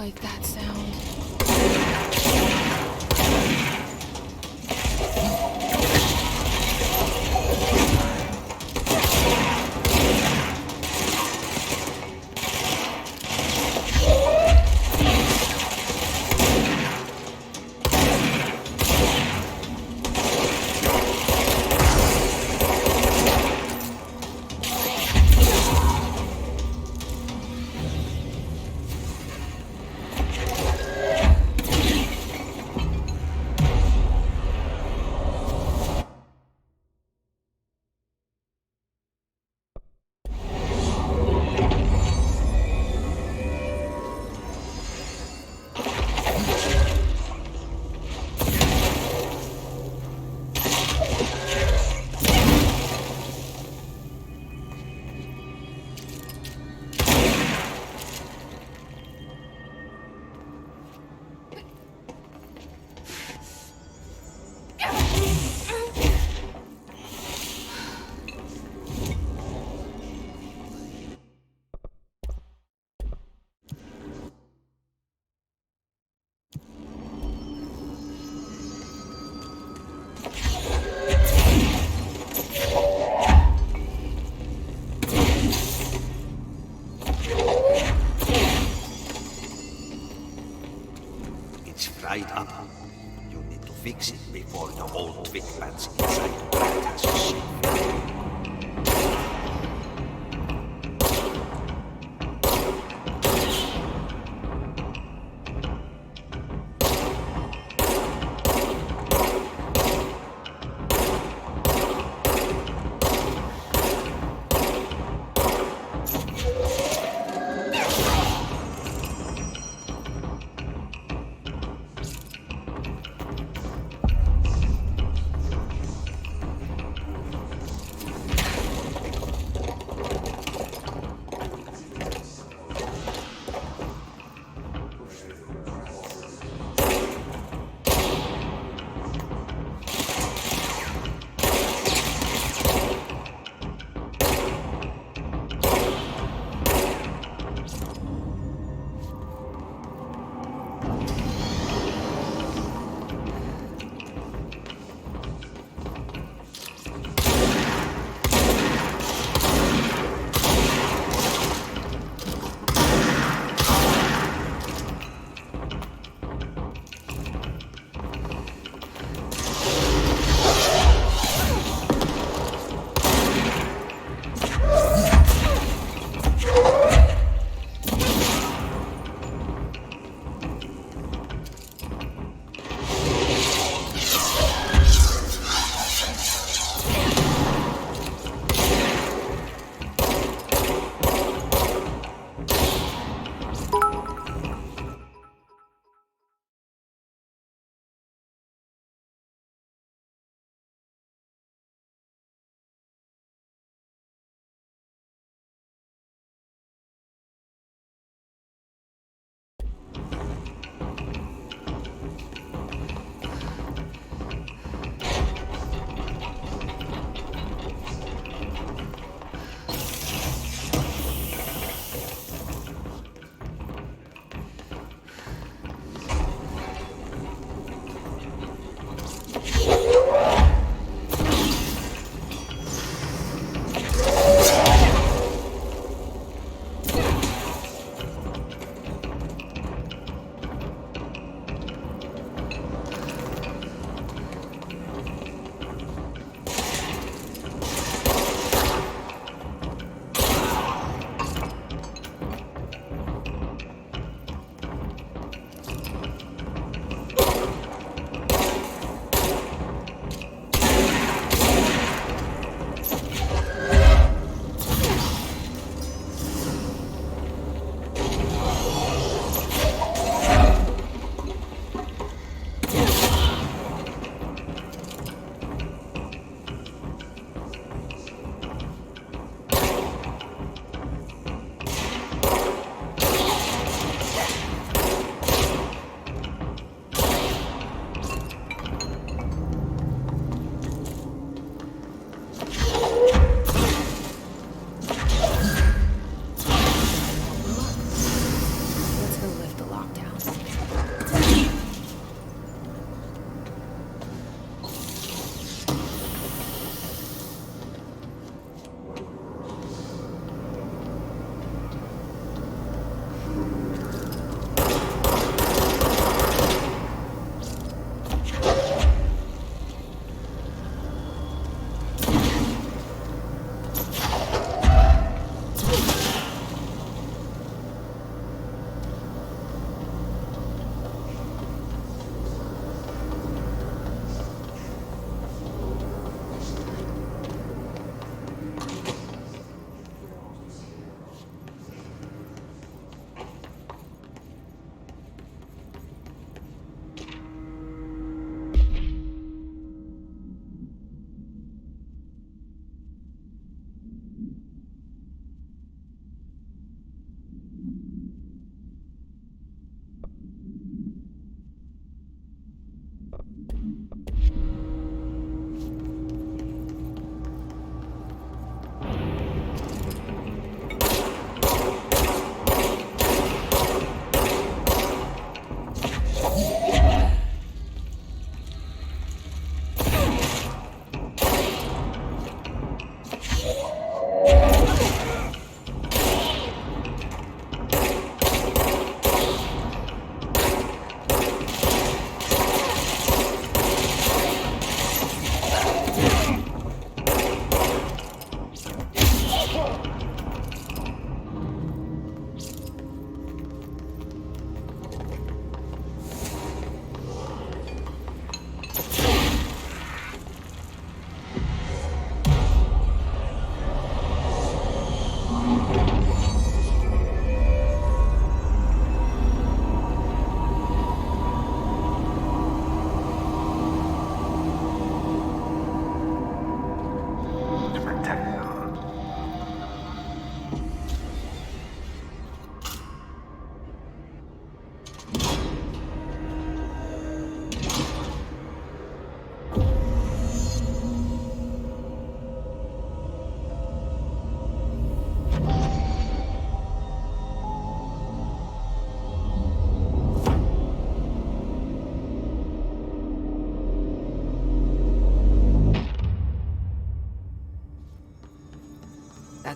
like that sound. It's fried up. You need to fix it before the old big bats inside the plant has a shift.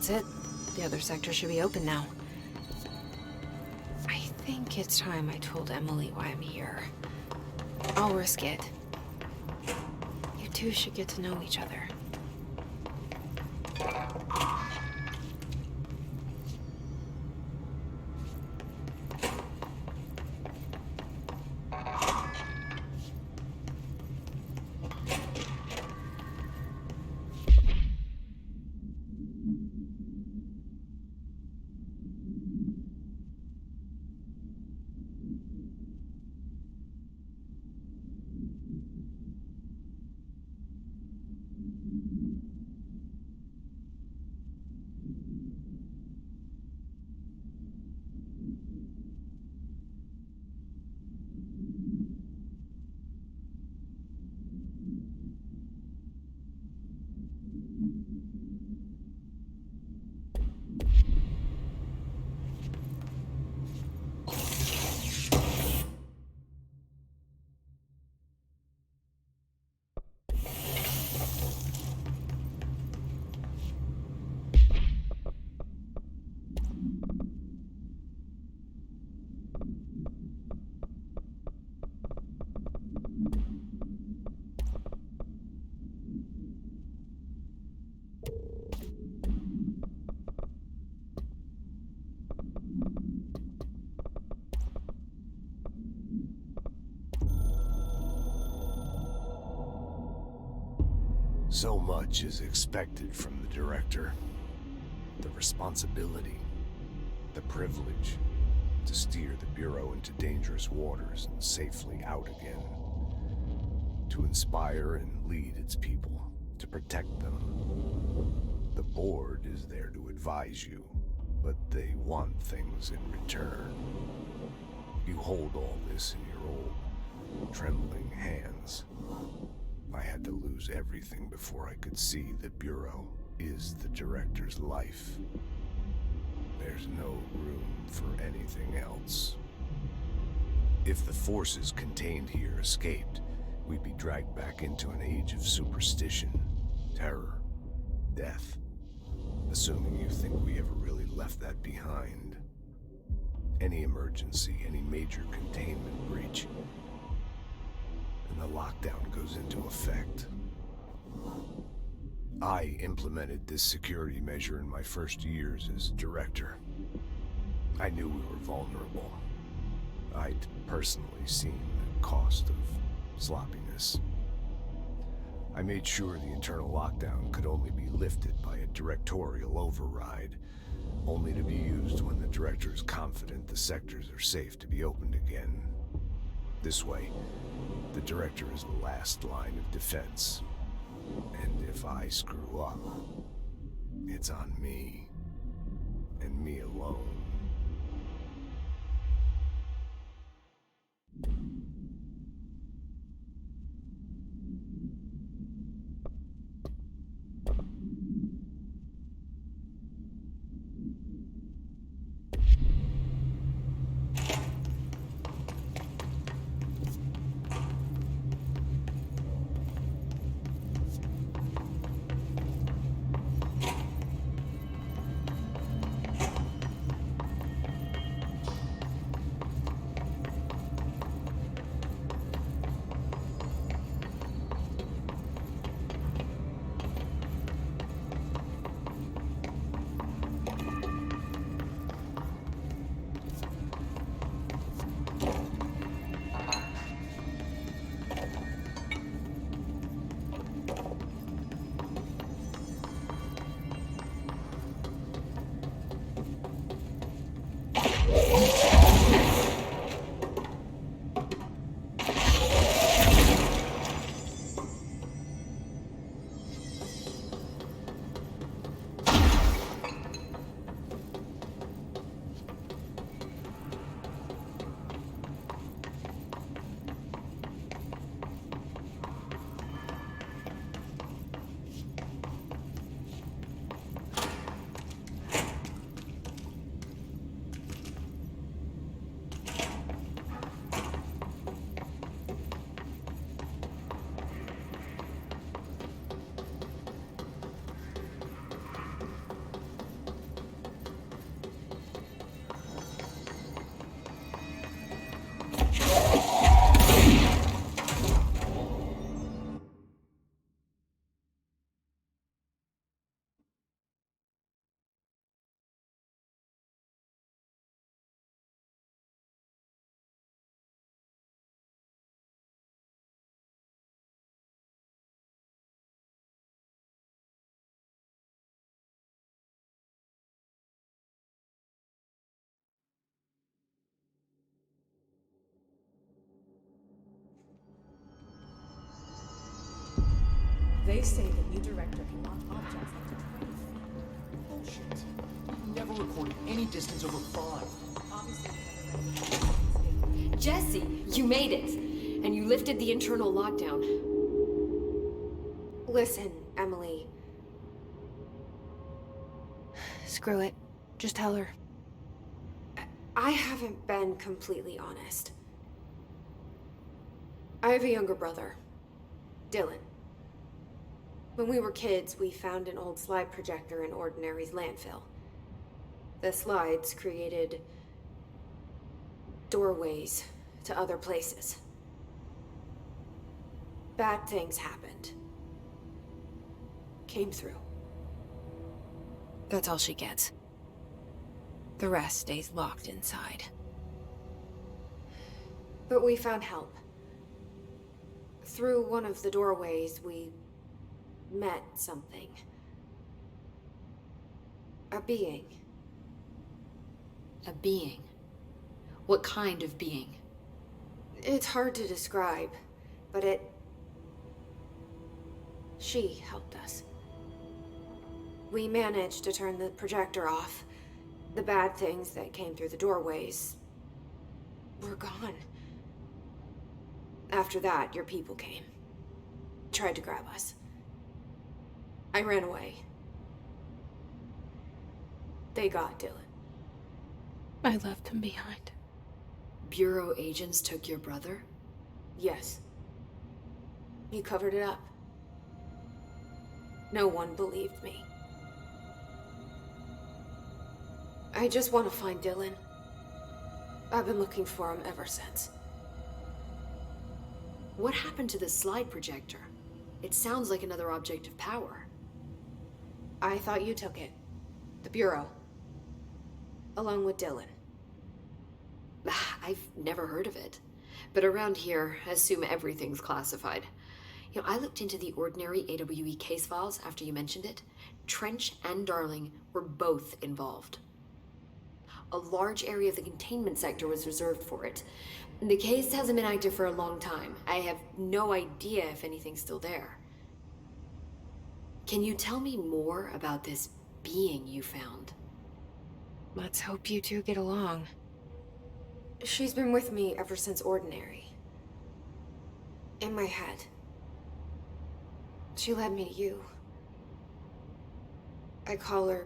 That's it. The other sector should be open now. I think it's time I told Emily why I'm here. I'll risk it. You two should get to know each other. So much is expected from the director. The responsibility, the privilege to steer the Bureau into dangerous waters and safely out again. To inspire and lead its people, to protect them. The board is there to advise you, but they want things in return. You hold all this in your old, trembling hands. I had to lose everything before I could see the Bureau is the director's life. There's no room for anything else. If the forces contained here escaped, we'd be dragged back into an age of superstition, terror, death. Assuming you think we ever really left that behind. Any emergency, any major containment breach, and the lockdown goes into effect. I implemented this security measure in my first years as director. I knew we were vulnerable. I'd personally seen the cost of sloppiness. I made sure the internal lockdown could only be lifted by a directorial override, only to be used when the director is confident the sectors are safe to be opened again. This way, the director is the last line of defense. And if I screw up, it's on me, and me alone. They say the new director can lock objects up to 20 feet. Bullshit. You never recorded any distance over 5. Obviously, we never read the Jesse, you made it! And you lifted the internal lockdown. Listen, Emily. Screw it. Just tell her. I haven't been completely honest. I have a younger brother, Dylan. When we were kids, we found an old slide projector in Ordinary's landfill. The slides created doorways to other places. Bad things happened. Came through. That's all she gets. The rest stays locked inside. But we found help. Through one of the doorways, we met something. A being. A being? What kind of being? It's hard to describe, but she helped us. We managed to turn the projector off. The bad things that came through the doorways were gone. After that, your people came. Tried to grab us. I ran away. They got Dylan. I left him behind. Bureau agents took your brother? Yes. You covered it up. No one believed me. I just want to find Dylan. I've been looking for him ever since. What happened to the slide projector? It sounds like another object of power. I thought you took it. The Bureau. Along with Dylan. I've never heard of it. But around here, assume everything's classified. You know, I looked into the Ordinary AWE case files after you mentioned it. Trench and Darling were both involved. A large area of the containment sector was reserved for it. The case hasn't been active for a long time. I have no idea if anything's still there. Can you tell me more about this being you found? Let's hope you two get along. She's been with me ever since Ordinary. In my head. She led me to you. I call her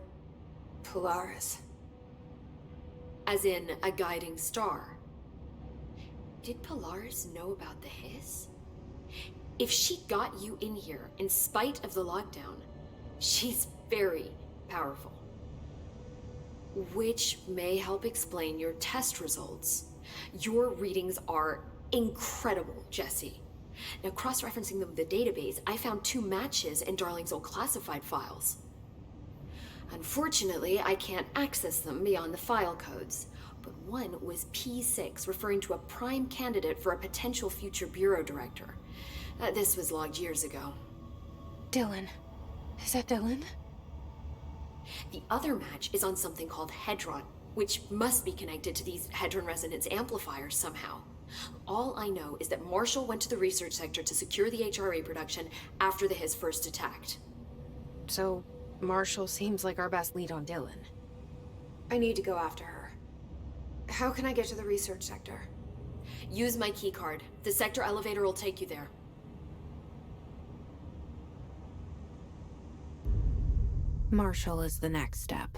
Polaris. As in a guiding star. Did Polaris know about the hiss? If she got you in here in spite of the lockdown, she's very powerful. Which may help explain your test results. Your readings are incredible, Jesse. Now, cross-referencing them with the database, I found 2 matches in Darling's old classified files. Unfortunately, I can't access them beyond the file codes, but one was P6, referring to a prime candidate for a potential future bureau director. This was logged years ago. Dylan. Is that Dylan? The other match is on something called Hedron, which must be connected to these Hedron resonance amplifiers somehow. All I know is that Marshall went to the research sector to secure the HRA production after the hiss first attacked. So, Marshall seems like our best lead on Dylan. I need to go after her. How can I get to the research sector? Use my keycard. The sector elevator will take you there. Marshall is the next step.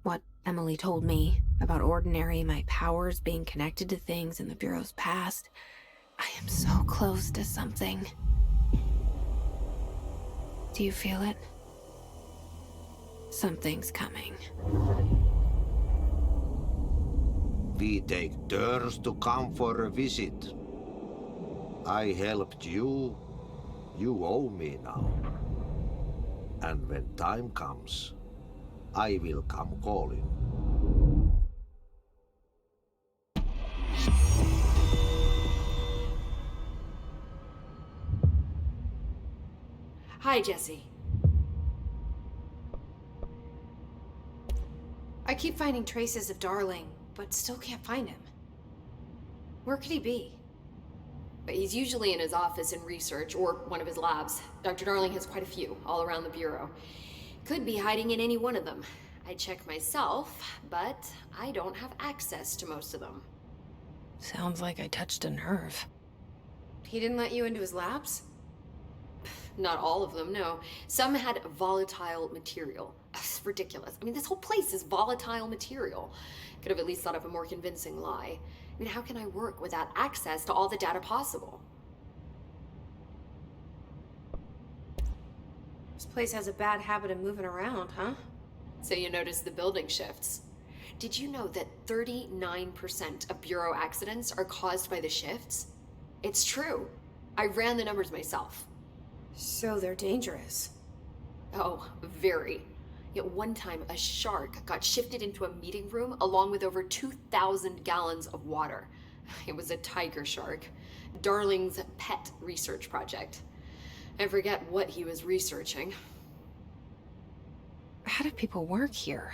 What Emily told me about Ordinary, my powers being connected to things in the Bureau's past. I am so close to something. Do you feel it? Something's coming. We take turns to come for a visit. I helped you. You owe me now. And when time comes, I will come calling. Hi, Jesse. I keep finding traces of Darling, but still can't find him. Where could he be? But he's usually in his office in research or one of his labs. Dr. Darling has quite a few all around the Bureau. Could be hiding in any one of them. I check myself, but I don't have access to most of them. Sounds like I touched a nerve. He didn't let you into his labs? Not all of them, no. Some had volatile material. It's ridiculous. I mean, this whole place is volatile material. Could have at least thought of a more convincing lie. I mean, how can I work without access to all the data possible? This place has a bad habit of moving around, huh? So you notice the building shifts. Did you know that 39% of Bureau accidents are caused by the shifts? It's true. I ran the numbers myself. So they're dangerous. Oh, very. Yet one time, a shark got shifted into a meeting room along with over 2,000 gallons of water. It was a tiger shark. Darling's pet research project. I forget what he was researching. How do people work here?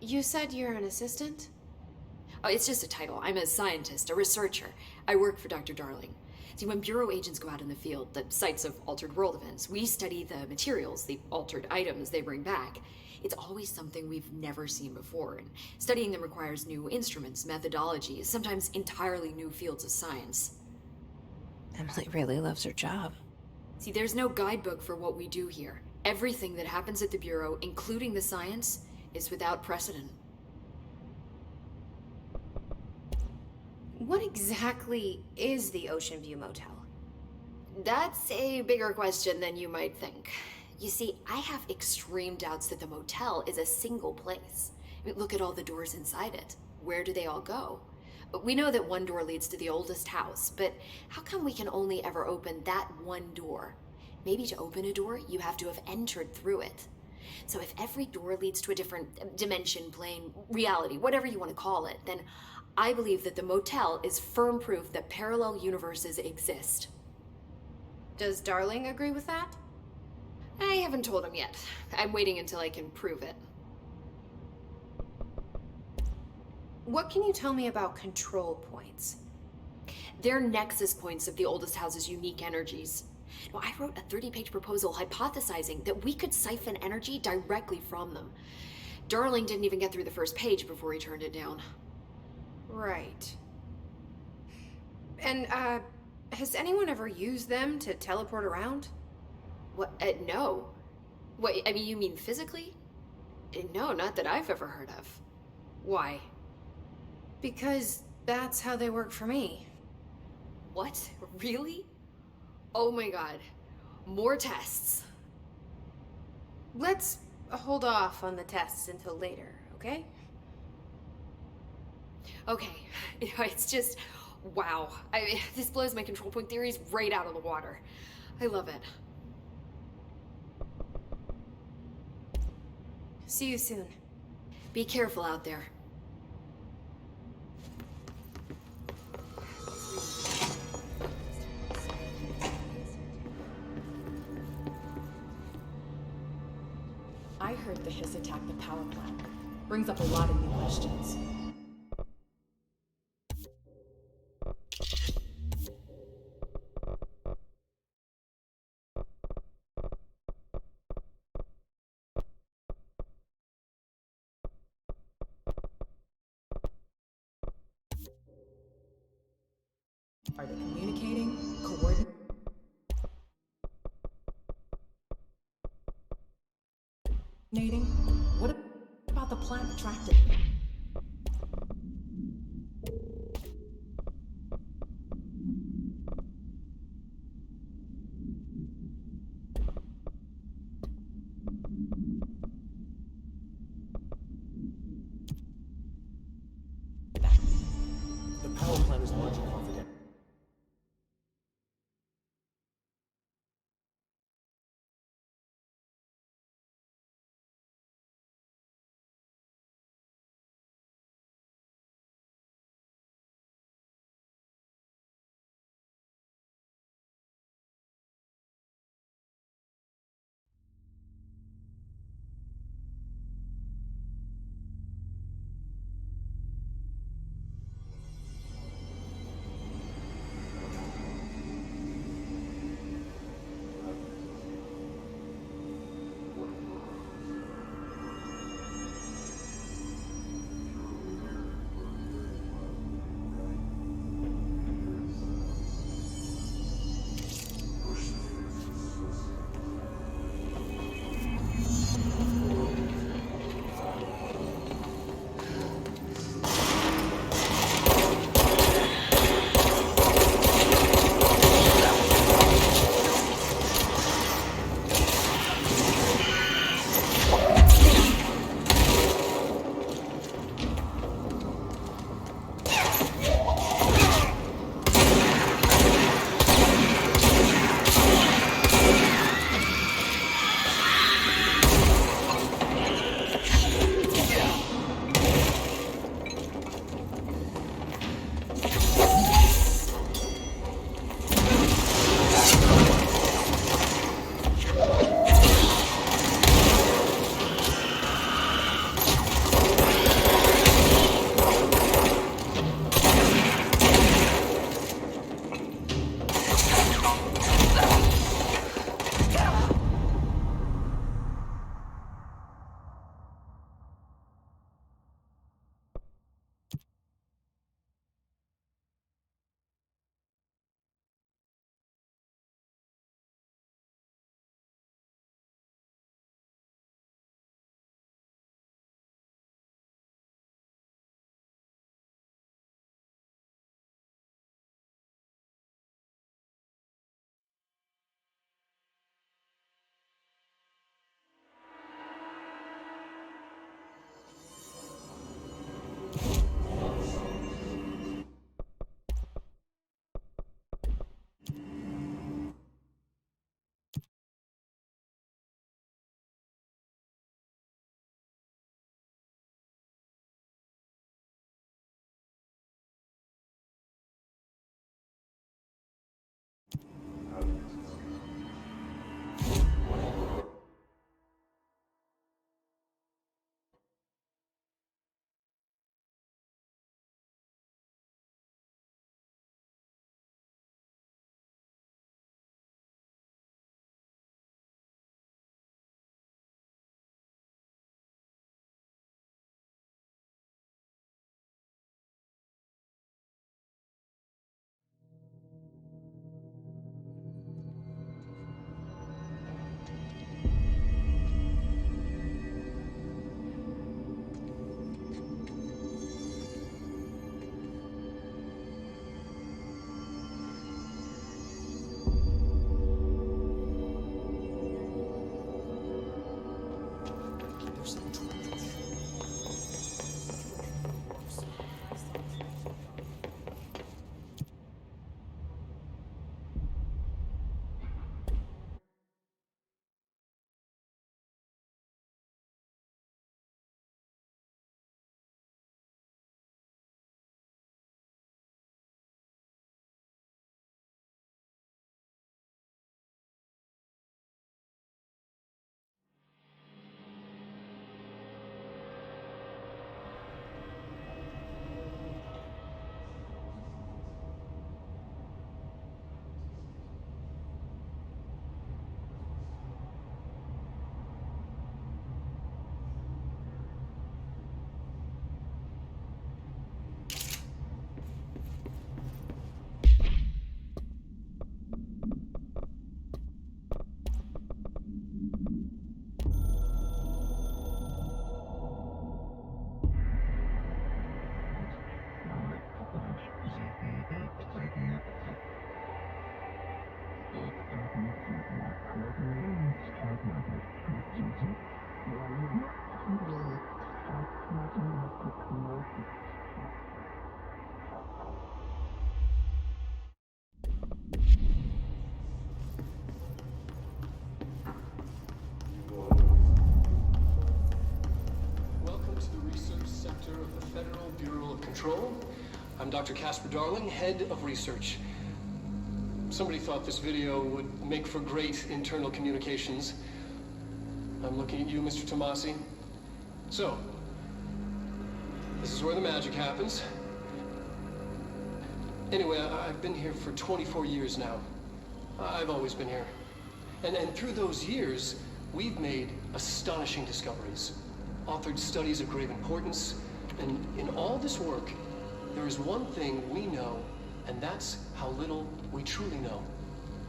You said you're an assistant? Oh, it's just a title. I'm a scientist, a researcher. I work for Dr. Darling. See, when Bureau agents go out in the field, the sites of altered world events, we study the materials, the altered items they bring back. It's always something we've never seen before, and studying them requires new instruments, methodologies, sometimes entirely new fields of science. Emily really loves her job. See, there's no guidebook for what we do here. Everything that happens at the Bureau, including the science, is without precedent. What exactly is the Ocean View Motel? That's a bigger question than you might think. You see, I have extreme doubts that the motel is a single place. I mean, look at all the doors inside it. Where do they all go? We know that one door leads to the oldest house, but how come we can only ever open that one door? Maybe to open a door, you have to have entered through it. So if every door leads to a different dimension, plane, reality, whatever you want to call it, then I believe that the motel is firm proof that parallel universes exist. Does Darling agree with that? I haven't told him yet. I'm waiting until I can prove it. What can you tell me about control points? They're nexus points of the oldest house's unique energies. Now, I wrote a 30-page proposal hypothesizing that we could siphon energy directly from them. Darling didn't even get through the first page before he turned it down. Right. And, has anyone ever used them to teleport around? What? No. What, I mean, you mean physically? No, not that I've ever heard of. Why? Because that's how they work for me. What? Really? Oh my god. More tests. Let's hold off on the tests until later, okay? Okay. It's just, wow. This blows my control point theories right out of the water. I love it. See you soon. Be careful out there. I heard the Hiss attacked the power plant. Brings up a lot of new questions. Are they communicating? Coordinating? What about the plant attracted? The power plant is largely confidential. Welcome to the research sector of the Federal Bureau of Control. I'm Dr. Casper Darling, head of research. Somebody thought this video would make for great internal communications. I'm looking at you, Mr. Tomasi. So, this is where the magic happens. Anyway, I've been here for 24 years now. I've always been here. And through those years, we've made astonishing discoveries, authored studies of grave importance, and in all this work, there is one thing we know, and that's how little we truly know.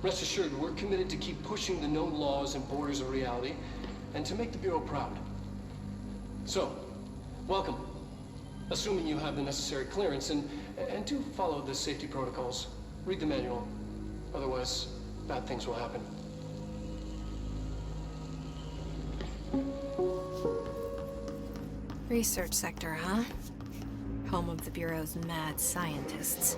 Rest assured, we're committed to keep pushing the known laws and borders of reality, and to make the Bureau proud. So, welcome. Assuming you have the necessary clearance, and do follow the safety protocols. Read the manual. Otherwise, bad things will happen. Research sector, huh? Home of the Bureau's mad scientists.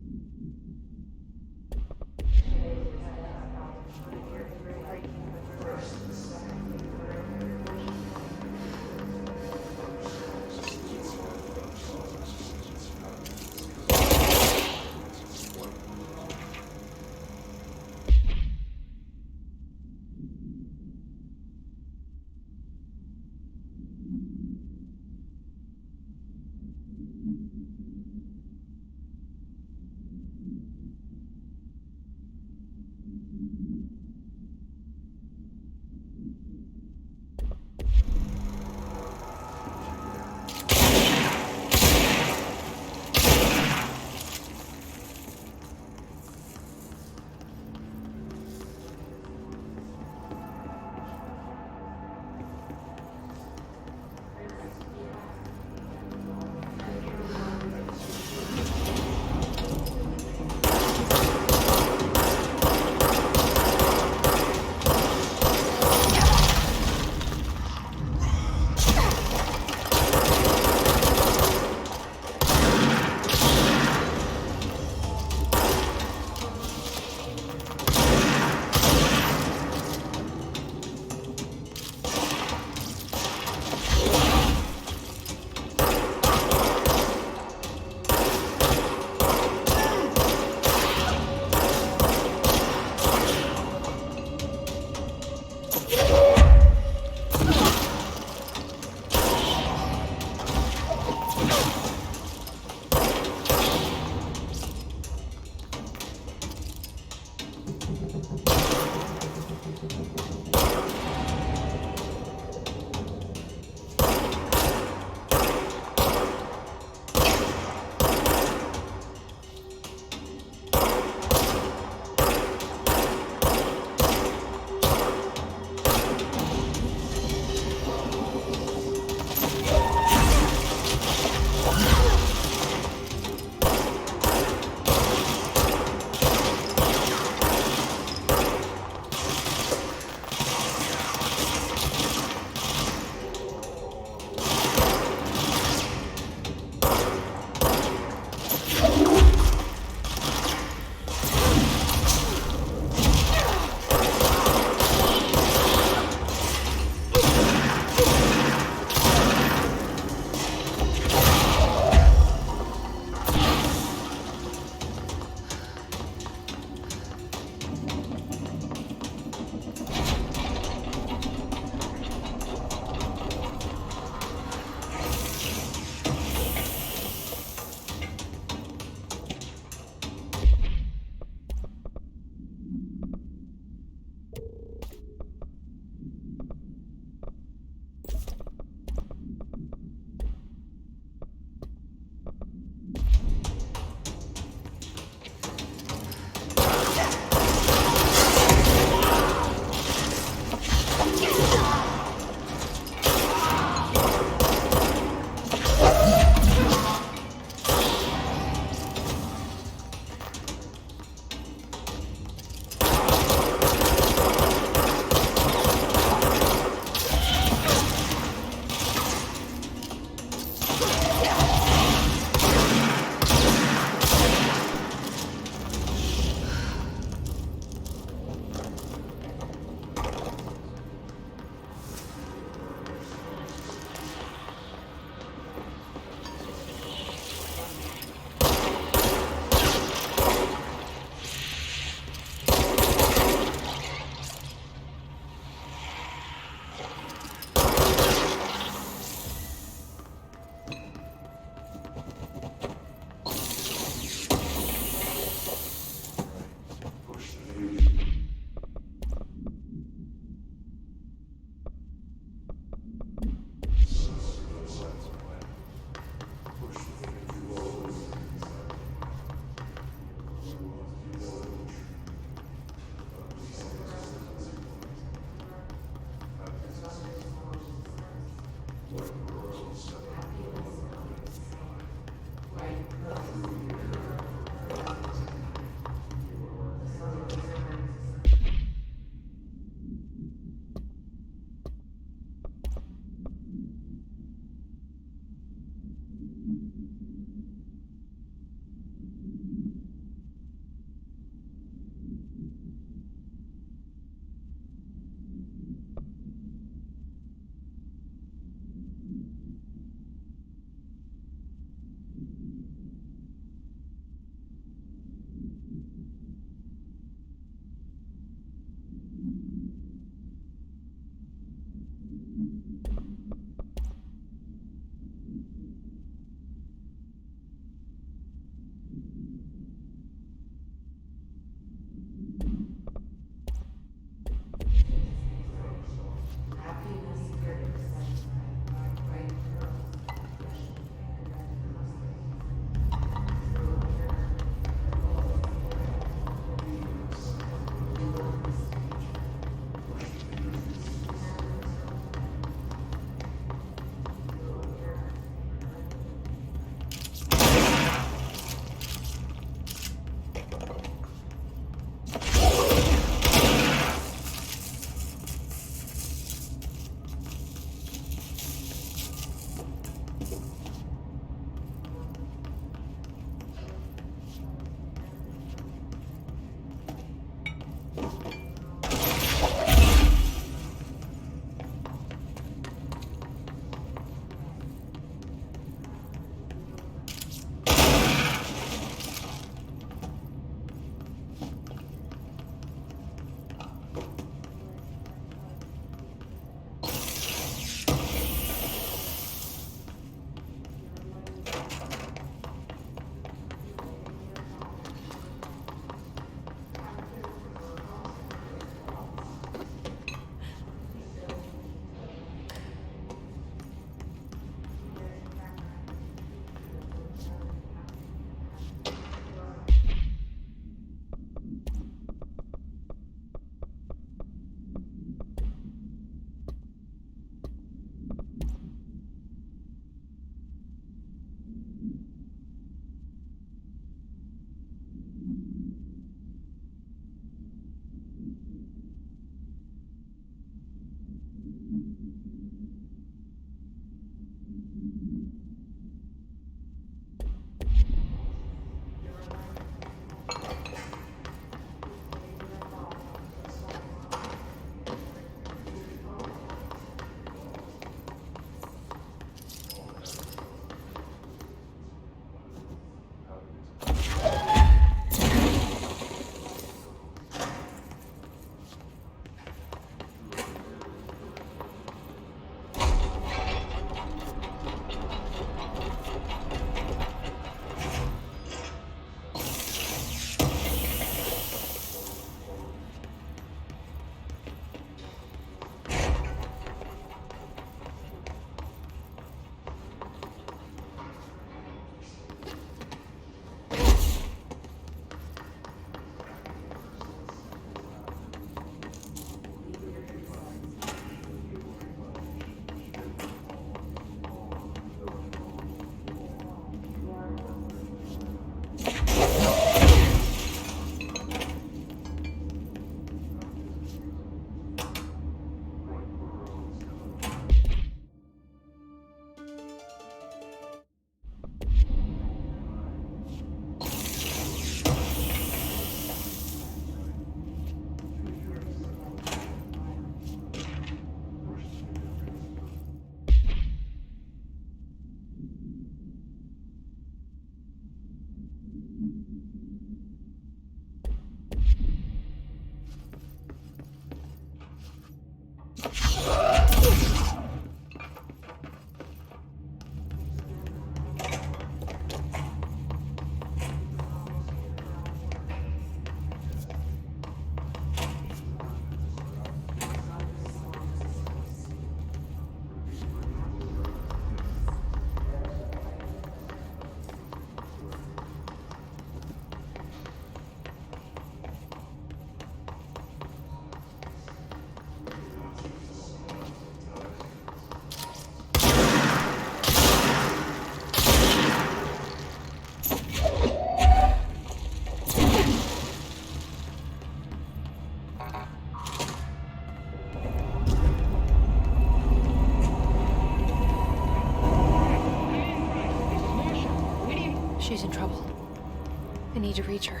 need to reach her.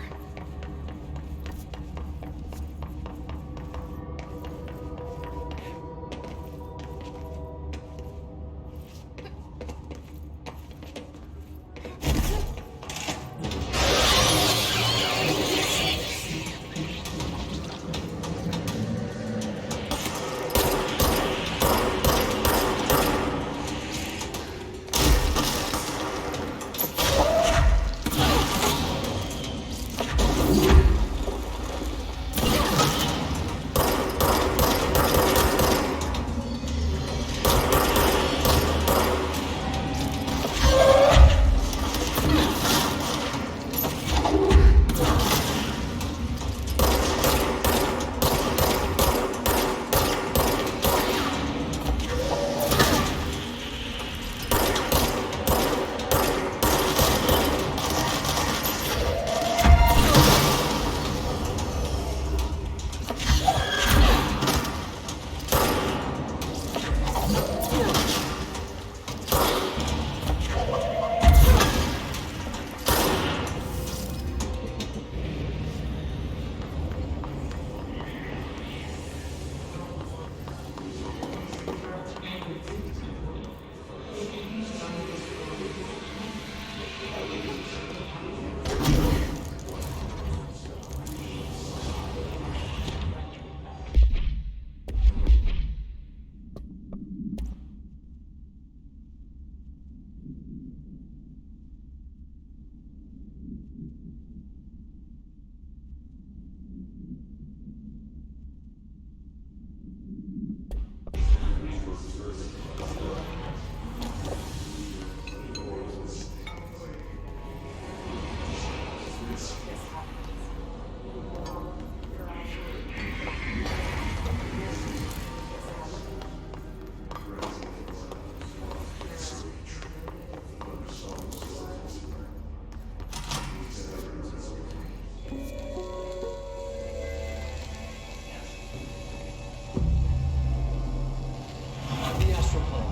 The astral plane.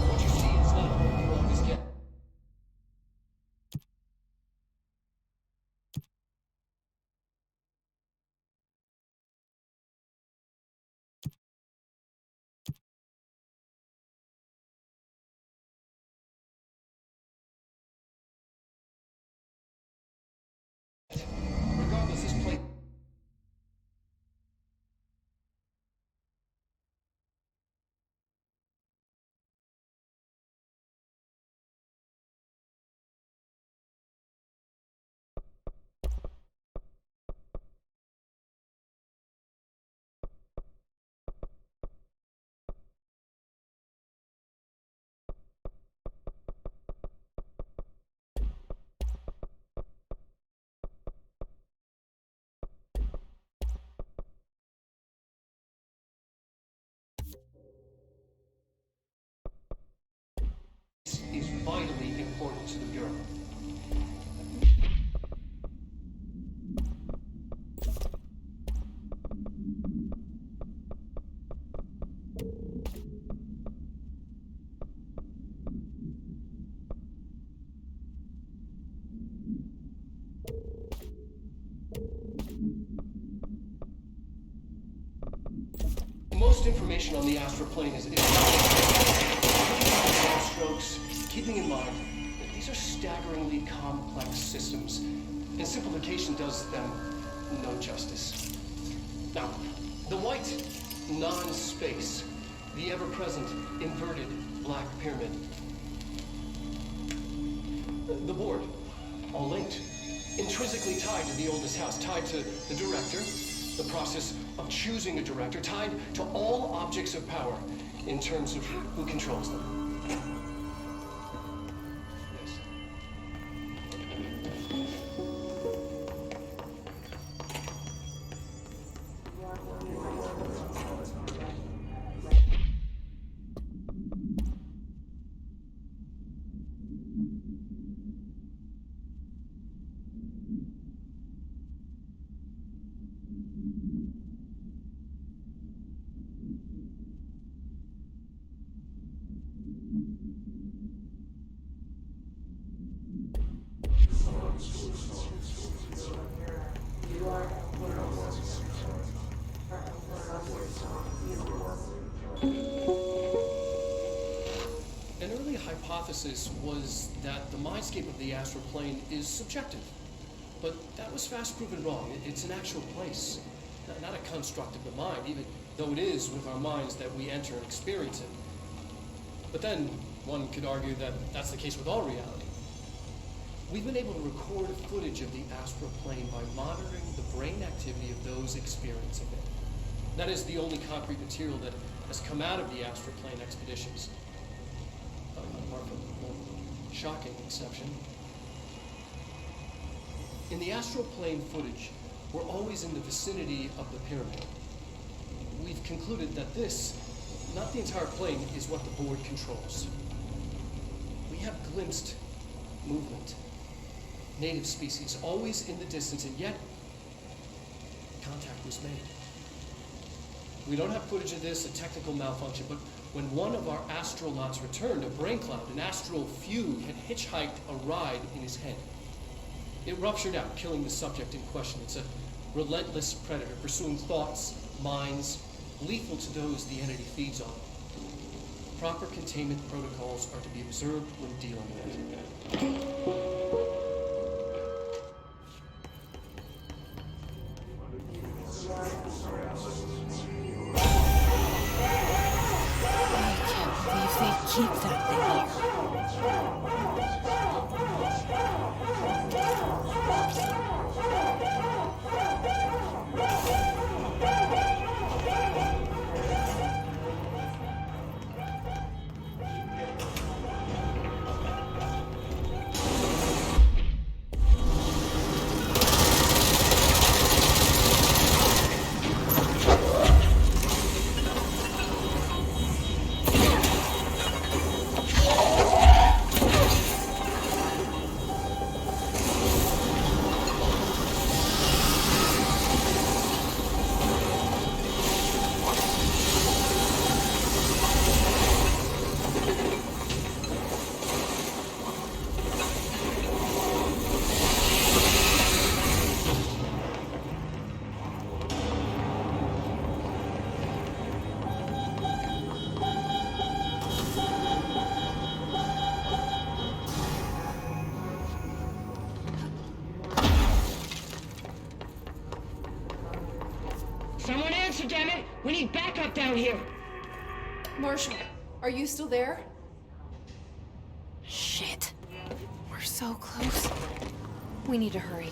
What you see is not what you always get. Regardless, this plane. Is vitally important to the Bureau. Most information on the astral plane is strokes, keeping in mind that these are staggeringly complex systems, and simplification does them no justice. Now, the white, non-space, the ever-present inverted black pyramid. The board, all linked, intrinsically tied to the oldest house, tied to the director, the process of choosing a director, tied to all objects of power in terms of who controls them. Yes. An early hypothesis was that the mindscape of the astral plane is subjective. But that was fast proven wrong. It's an actual place, not a construct of the mind, even though it is with our minds that we enter and experience it. But then, one could argue that that's the case with all reality. We've been able to record footage of the astral plane by monitoring the brain activity of those experiencing it. That is the only concrete material that has come out of the astral plane expeditions. Apart from one shocking exception. In the astral plane footage, we're always in the vicinity of the pyramid. We've concluded that this, not the entire plane, is what the board controls. We have glimpsed movement, native species, always in the distance, and yet contact was made. We don't have footage of this, a technical malfunction, but when one of our astronauts returned, a brain cloud, an astral fugue, had hitchhiked a ride in his head. It ruptured out, killing the subject in question. It's a relentless predator, pursuing thoughts, minds, lethal to those the entity feeds on. Proper containment protocols are to be observed when dealing with it. Keep that thing here. Someone answer, damn it! We need backup down here! Marshall, are you still there? Shit. We're so close. We need to hurry.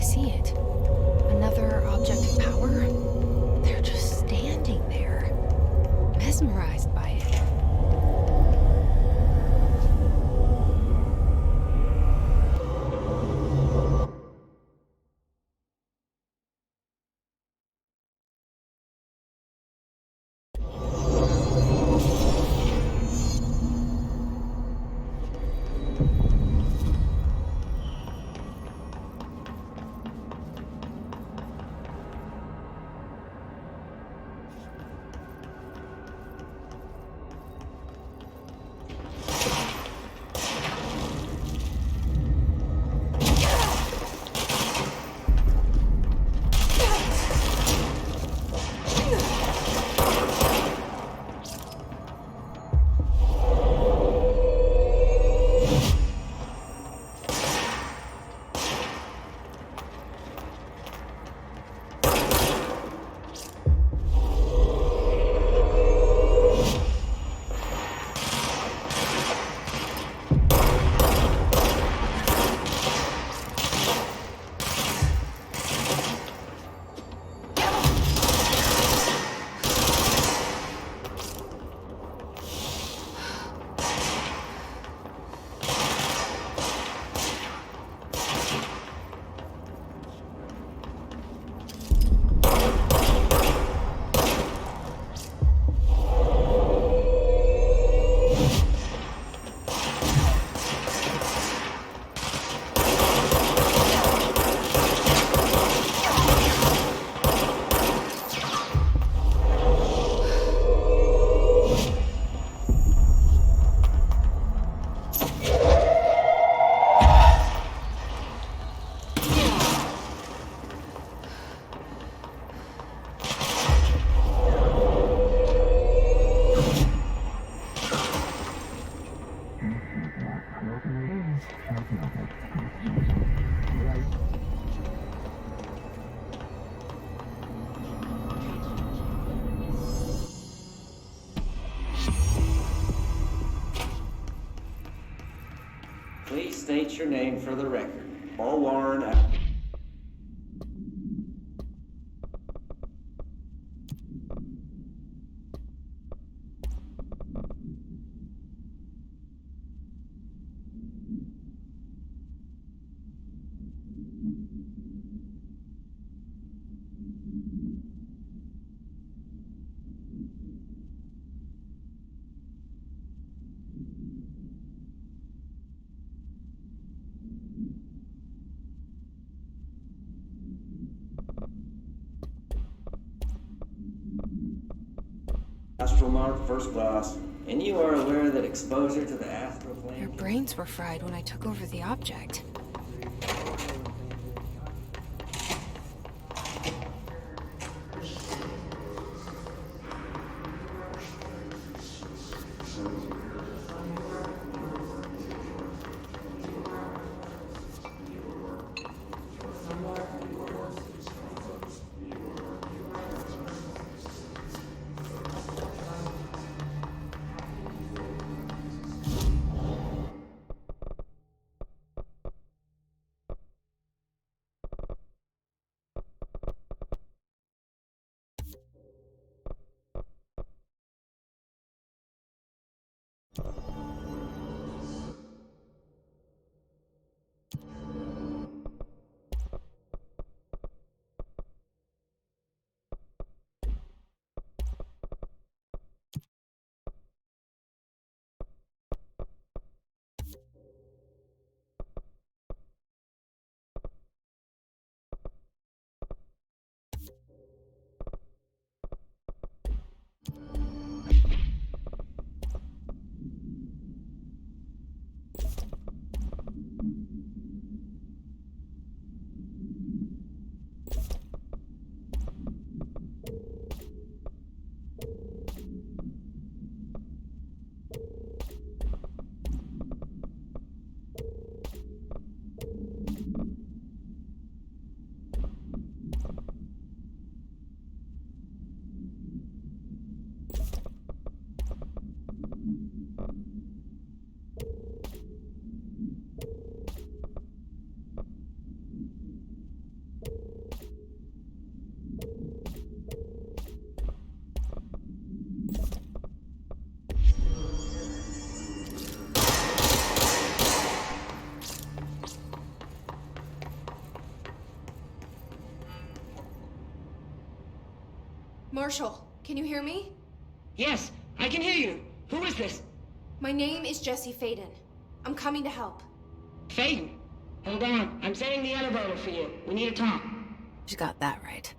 see it. Another object of power. They're just standing there, mesmerized by it. Please state your name for the record. Paul Warren. Astromark first class. And you are aware that exposure to the astral plane... Their brains were fried when I took over the object. Marshall, can you hear me? Yes, I can hear you. Who is this? My name is Jesse Faden. I'm coming to help. Faden. Hold on. I'm sending the elevator for you. We need to talk. She got that right.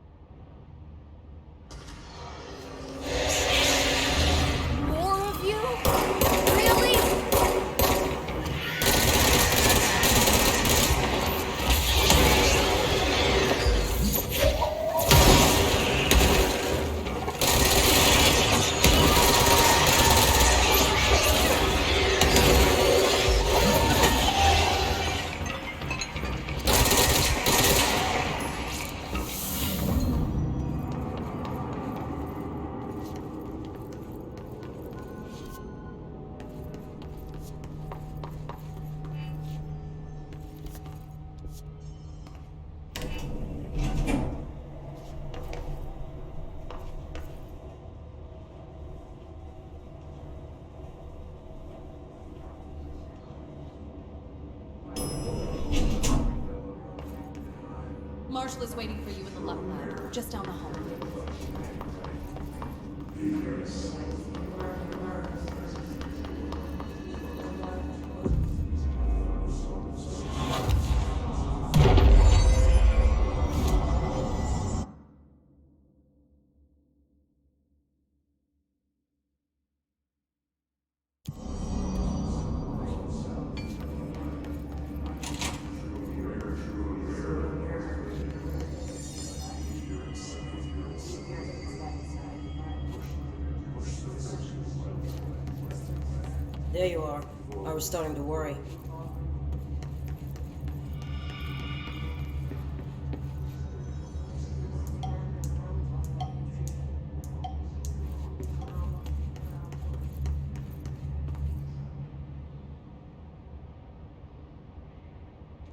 More of you? Really? Marshall is waiting for you in the left lab, just down the hall. There you are. I was starting to worry.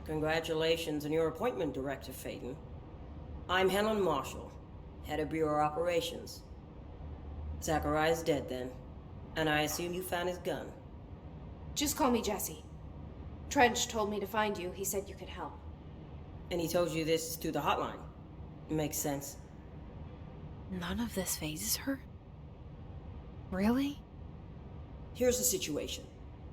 Congratulations on your appointment, Director Faden. I'm Helen Marshall, head of Bureau Operations. Zachariah's dead then, and I assume you found his gun. Just call me Jesse. Trench told me to find you. He said you could help. And he told you this through the hotline. Makes sense. None of this phases her? Really? Here's the situation.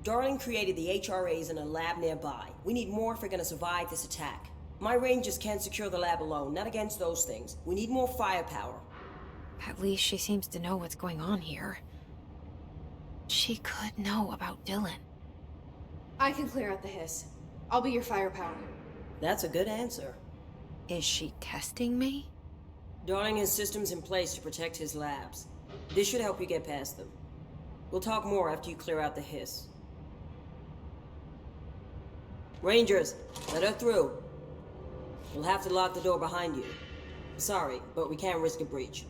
Darling created the HRAs in a lab nearby. We need more if we're gonna survive this attack. My rangers can't secure the lab alone, not against those things. We need more firepower. At least she seems to know what's going on here. She could know about Dylan. I can clear out the hiss. I'll be your firepower. That's a good answer. Is she testing me? Darling has systems in place to protect his labs. This should help you get past them. We'll talk more after you clear out the hiss. Rangers, let her through. We'll have to lock the door behind you. Sorry, but we can't risk a breach.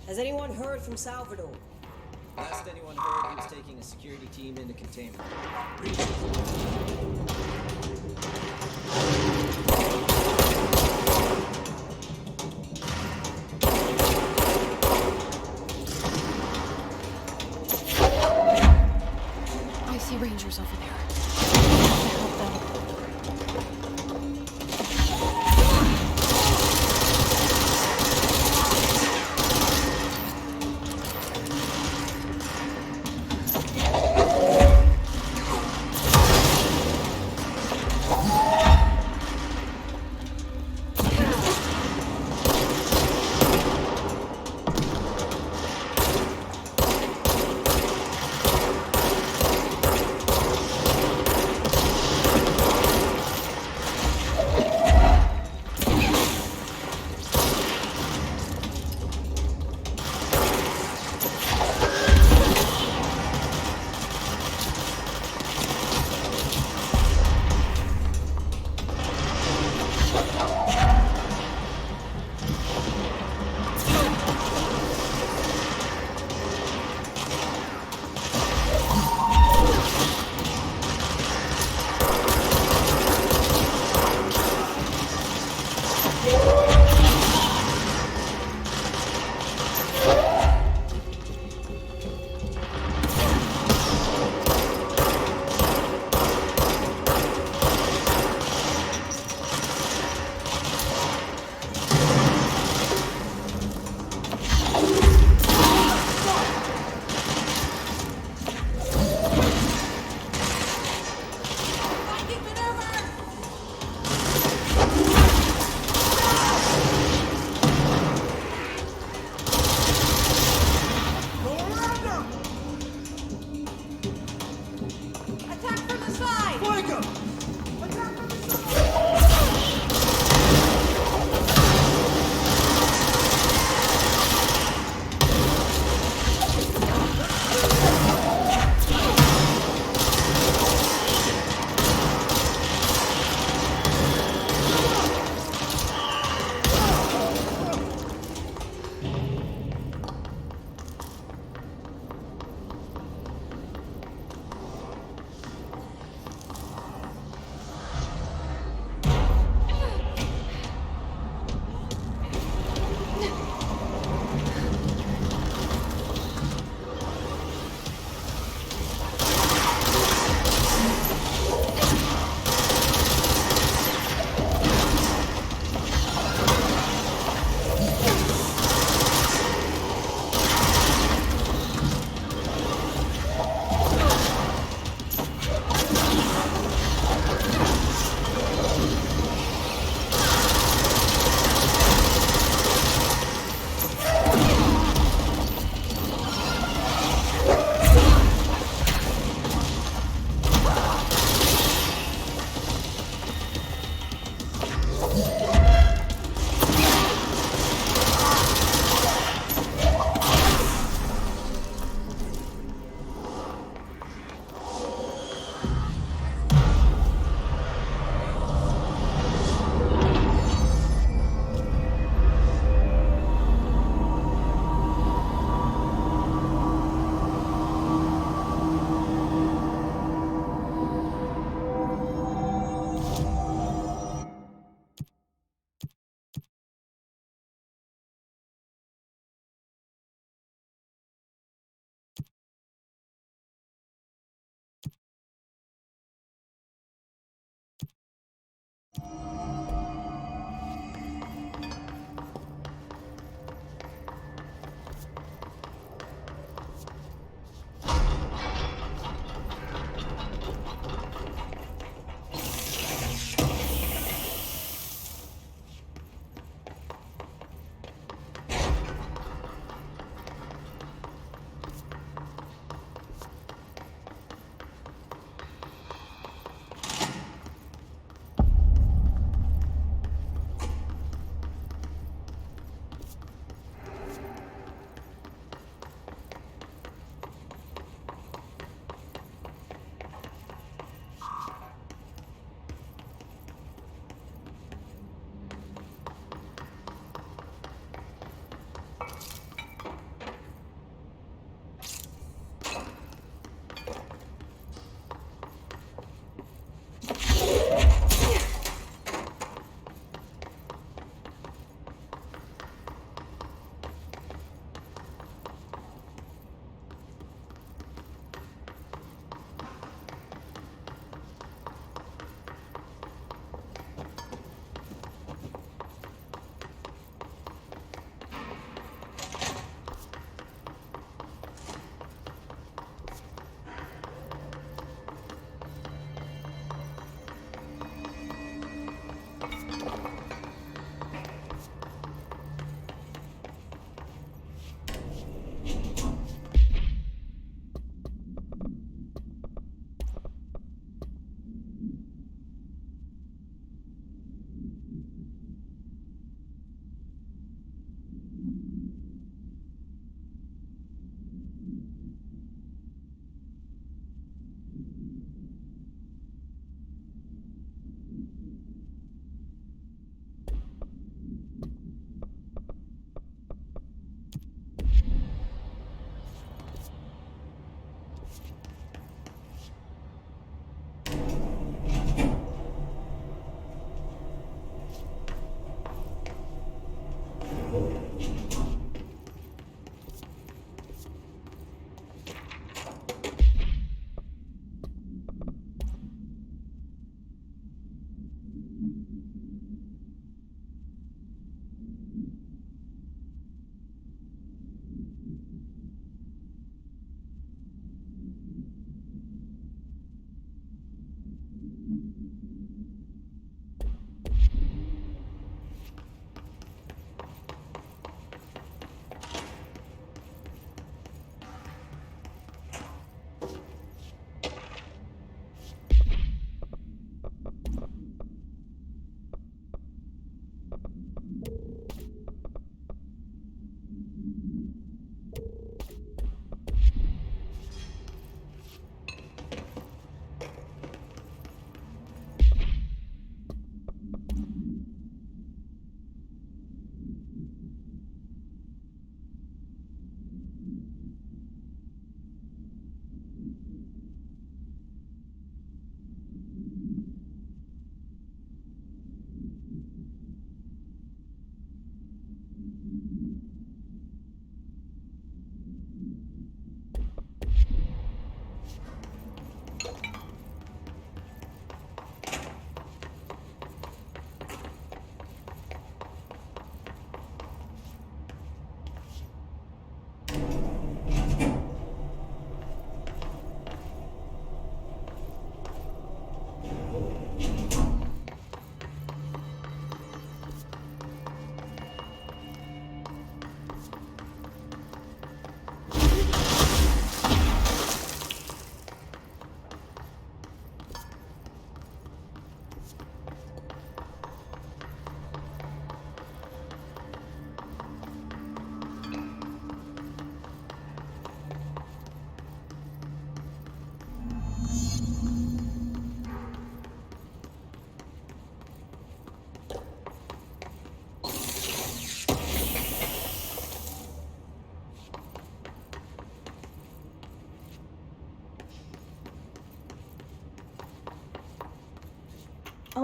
Has anyone heard from Salvador? Last anyone heard, he was taking a security team into containment. I see Rangers over there. Help them.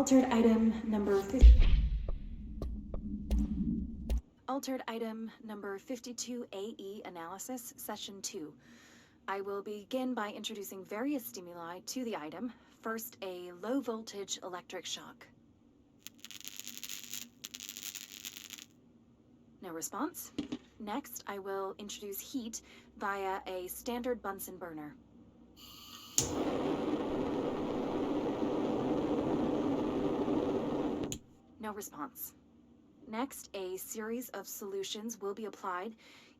Altered item number 52AE analysis, session 2. I will begin by introducing various stimuli to the item. First, a low voltage electric shock. No response. Next, I will introduce heat via a standard Bunsen burner. No response. Next, a series of solutions will be applied,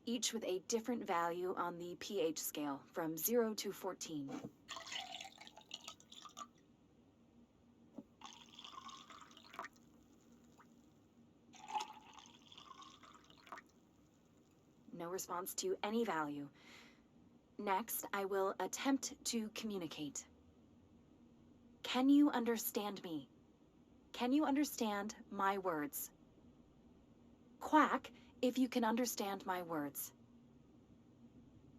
each with a different value on the pH scale, from 0 to 14. No response to any value. Next, I will attempt to communicate. Can you understand me? Can you understand my words? Quack if you can understand my words.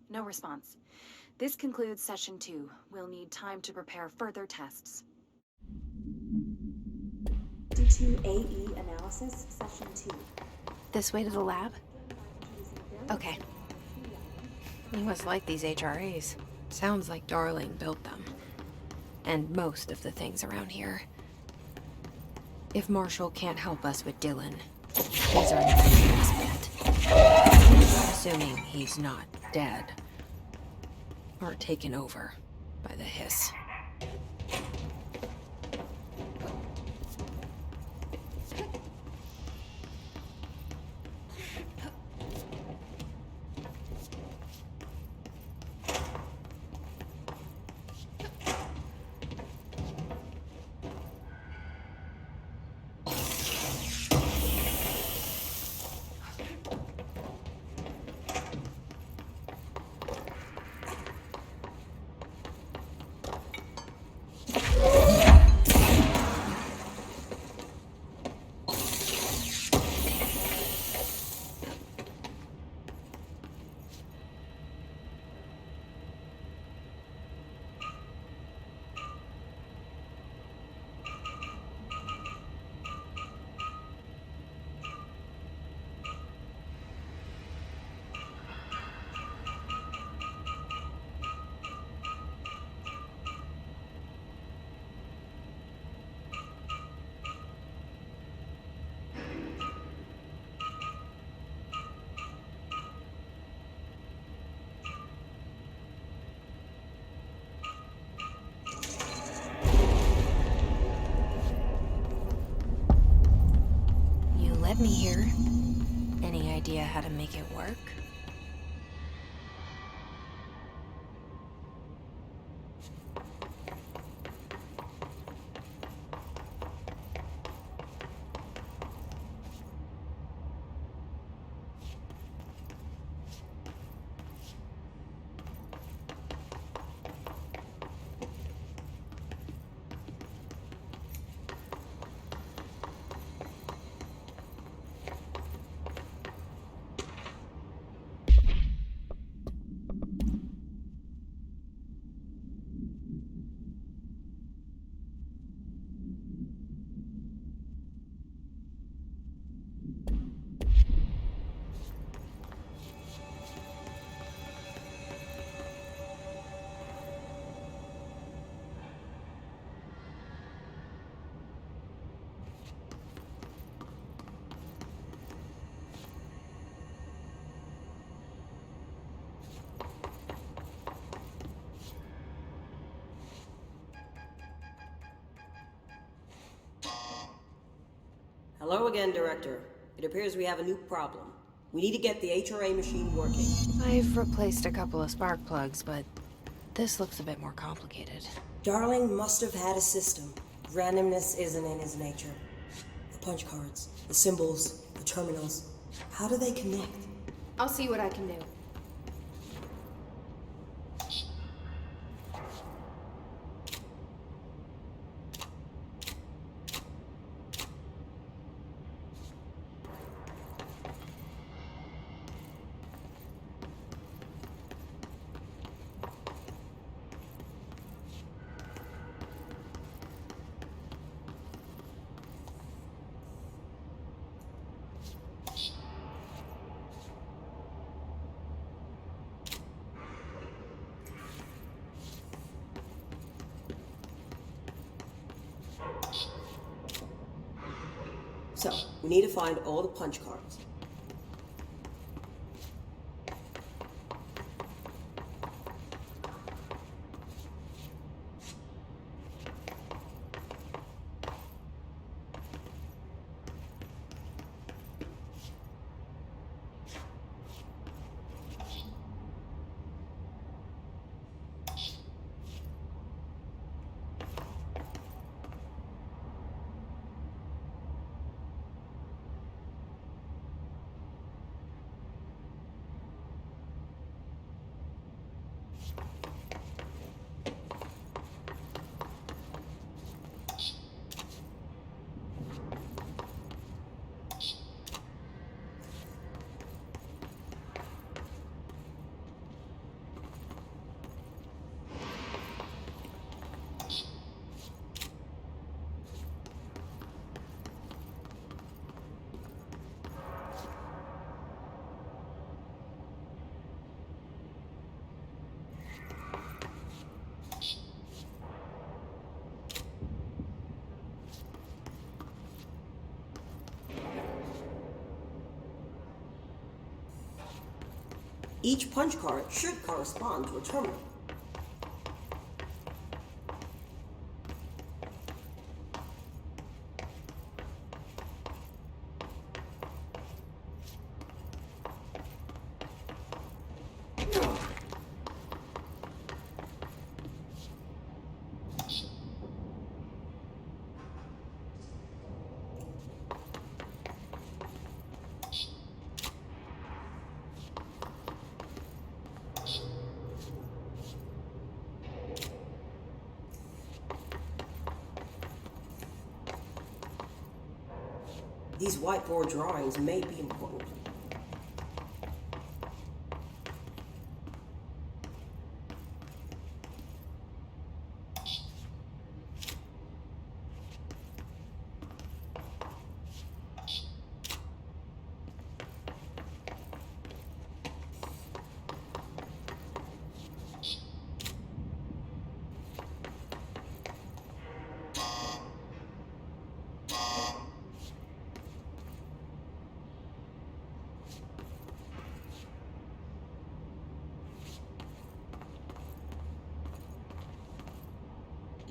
No response. This concludes session 2. We'll need time to prepare further tests. 52AE analysis, session 2. This way to the lab? Okay. You must like these HRAs. Sounds like Darling built them. And most of the things around here. If Marshall can't help us with Dylan, he's our next bet. Assuming he's not dead. Or taken over by the hiss. Let me here. Any idea how to make it work? Hello again, Director. It appears we have a new problem. We need to get the HRA machine working. I've replaced a couple of spark plugs, but this looks a bit more complicated. Darling must have had a system. Randomness isn't in his nature. The punch cards, the symbols, the terminals. How do they connect? I'll see what I can do. So, we need to find all the punch cards. Each punch card should correspond to a terminal. These whiteboard drawings may be important.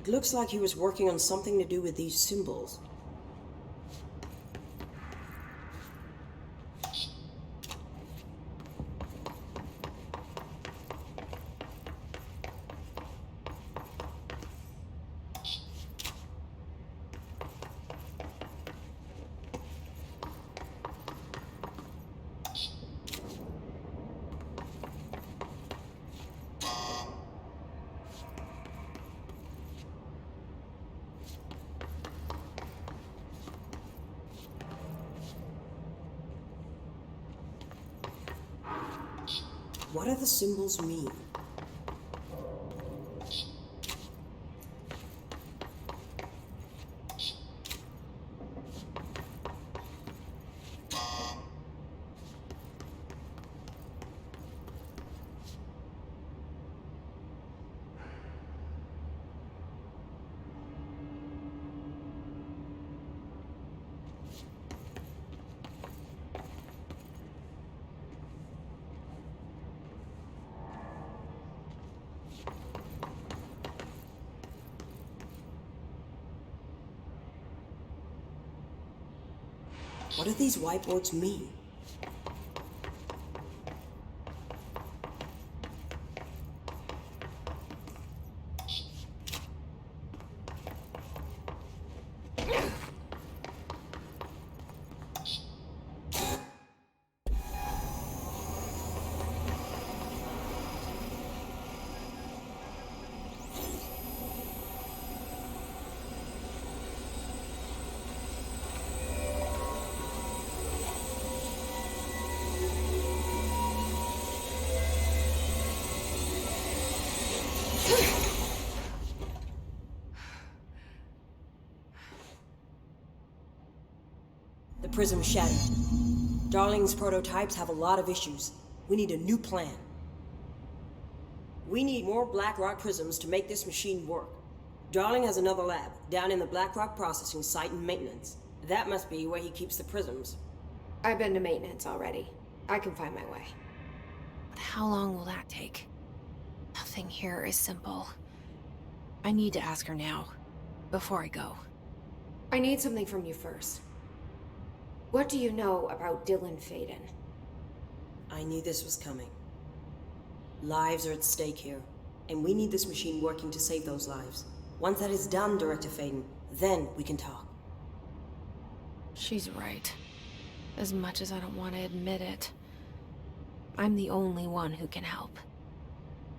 It looks like he was working on something to do with these symbols. What do the symbols mean? What do these whiteboards mean? The prism shattered. Darling's prototypes have a lot of issues. We need a new plan. We need more Blackrock prisms to make this machine work. Darling has another lab, down in the Blackrock processing site and maintenance. That must be where he keeps the prisms. I've been to maintenance already. I can find my way. But how long will that take? Nothing here is simple. I need to ask her now, before I go. I need something from you first. What do you know about Dylan Faden? I knew this was coming. Lives are at stake here, and we need this machine working to save those lives. Once that is done, Director Faden, then we can talk. She's right. As much as I don't want to admit it. I'm the only one who can help.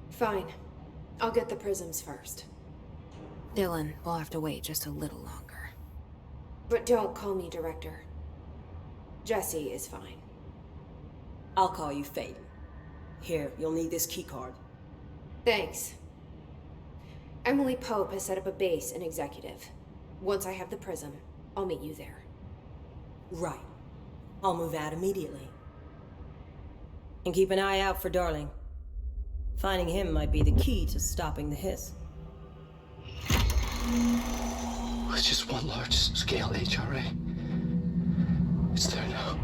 Fine. I'll get the prisms first. Dylan will have to wait just a little longer. But don't call me Director. Jesse is fine. I'll call you Faden. Here, you'll need this keycard. Thanks. Emily Pope has set up a base in Executive. Once I have the prism, I'll meet you there. Right. I'll move out immediately. And keep an eye out for Darling. Finding him might be the key to stopping the hiss. It's just one large-scale HRA. It's there now.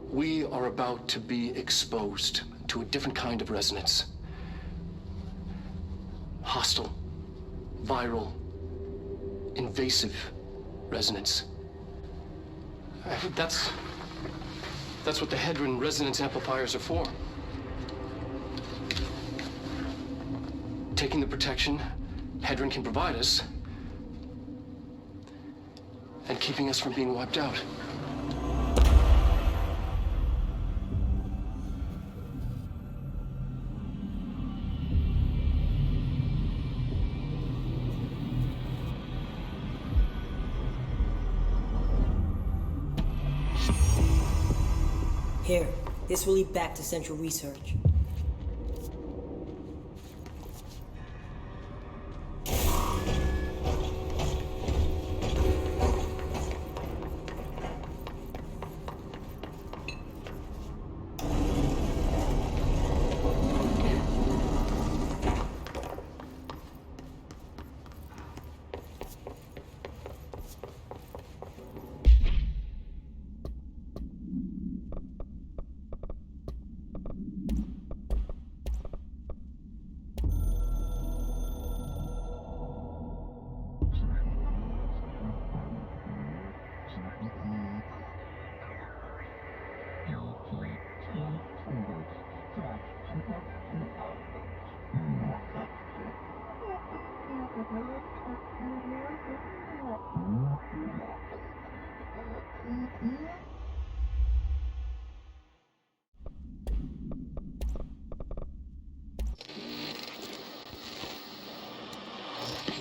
We are about to be exposed to a different kind of resonance. Hostile, viral, invasive resonance. That's what the Hedron resonance amplifiers are for. Taking the protection Hedron can provide us, and keeping us from being wiped out. Here, this will lead back to Central Research.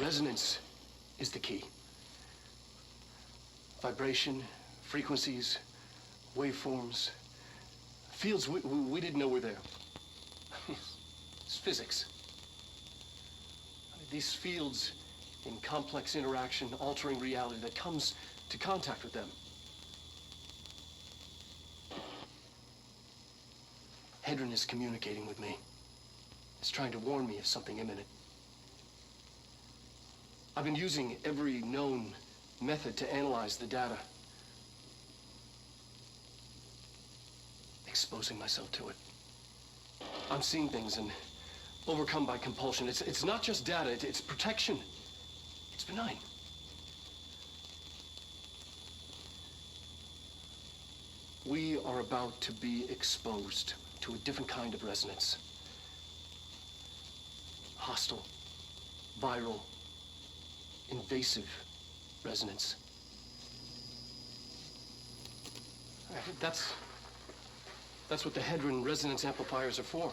Resonance is the key. Vibration, frequencies, waveforms, fields we didn't know were there. It's physics. These fields in complex interaction, altering reality that comes to contact with them. Hedron is communicating with me. It's trying to warn me of something imminent. I've been using every known method to analyze the data. Exposing myself to it. I'm seeing things and overcome by compulsion. It's not just data, it's protection. It's benign. We are about to be exposed to a different kind of resonance. Hostile, viral, invasive resonance. That's what the Hedron resonance amplifiers are for.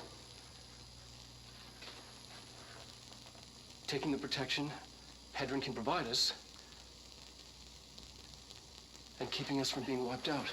Taking the protection Hedron can provide us, and keeping us from being wiped out.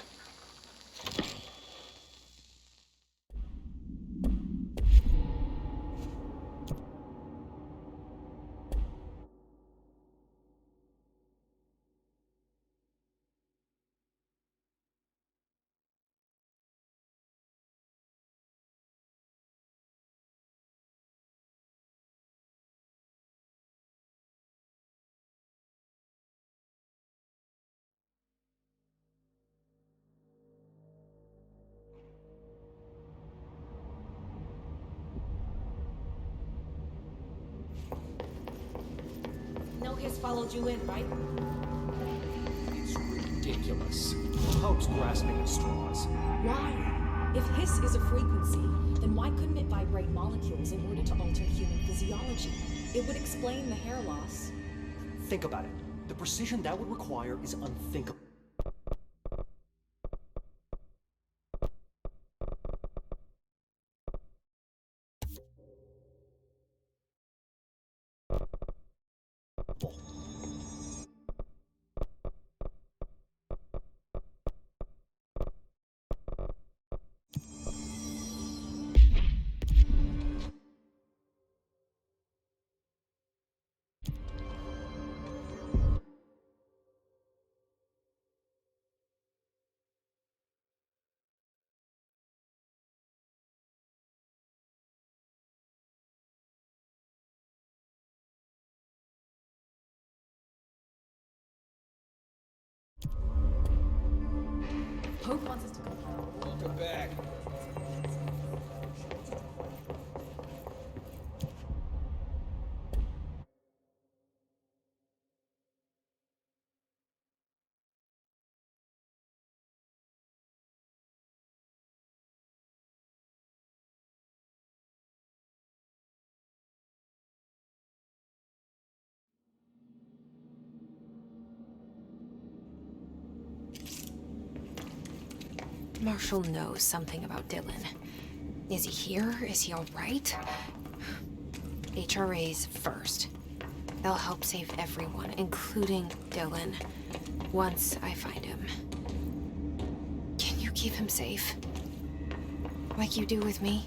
followed you in, right? It's ridiculous. Pope's grasping at straws. Why? If hiss is a frequency, then why couldn't it vibrate molecules in order to alter human physiology? It would explain the hair loss. Think about it. The precision that would require is unthinkable. Pope wants us to compile. Welcome back. Marshall knows something about Dylan. Is he here? Is he all right? HRAs first. They'll help save everyone, including Dylan, once I find him. Can you keep him safe? Like you do with me?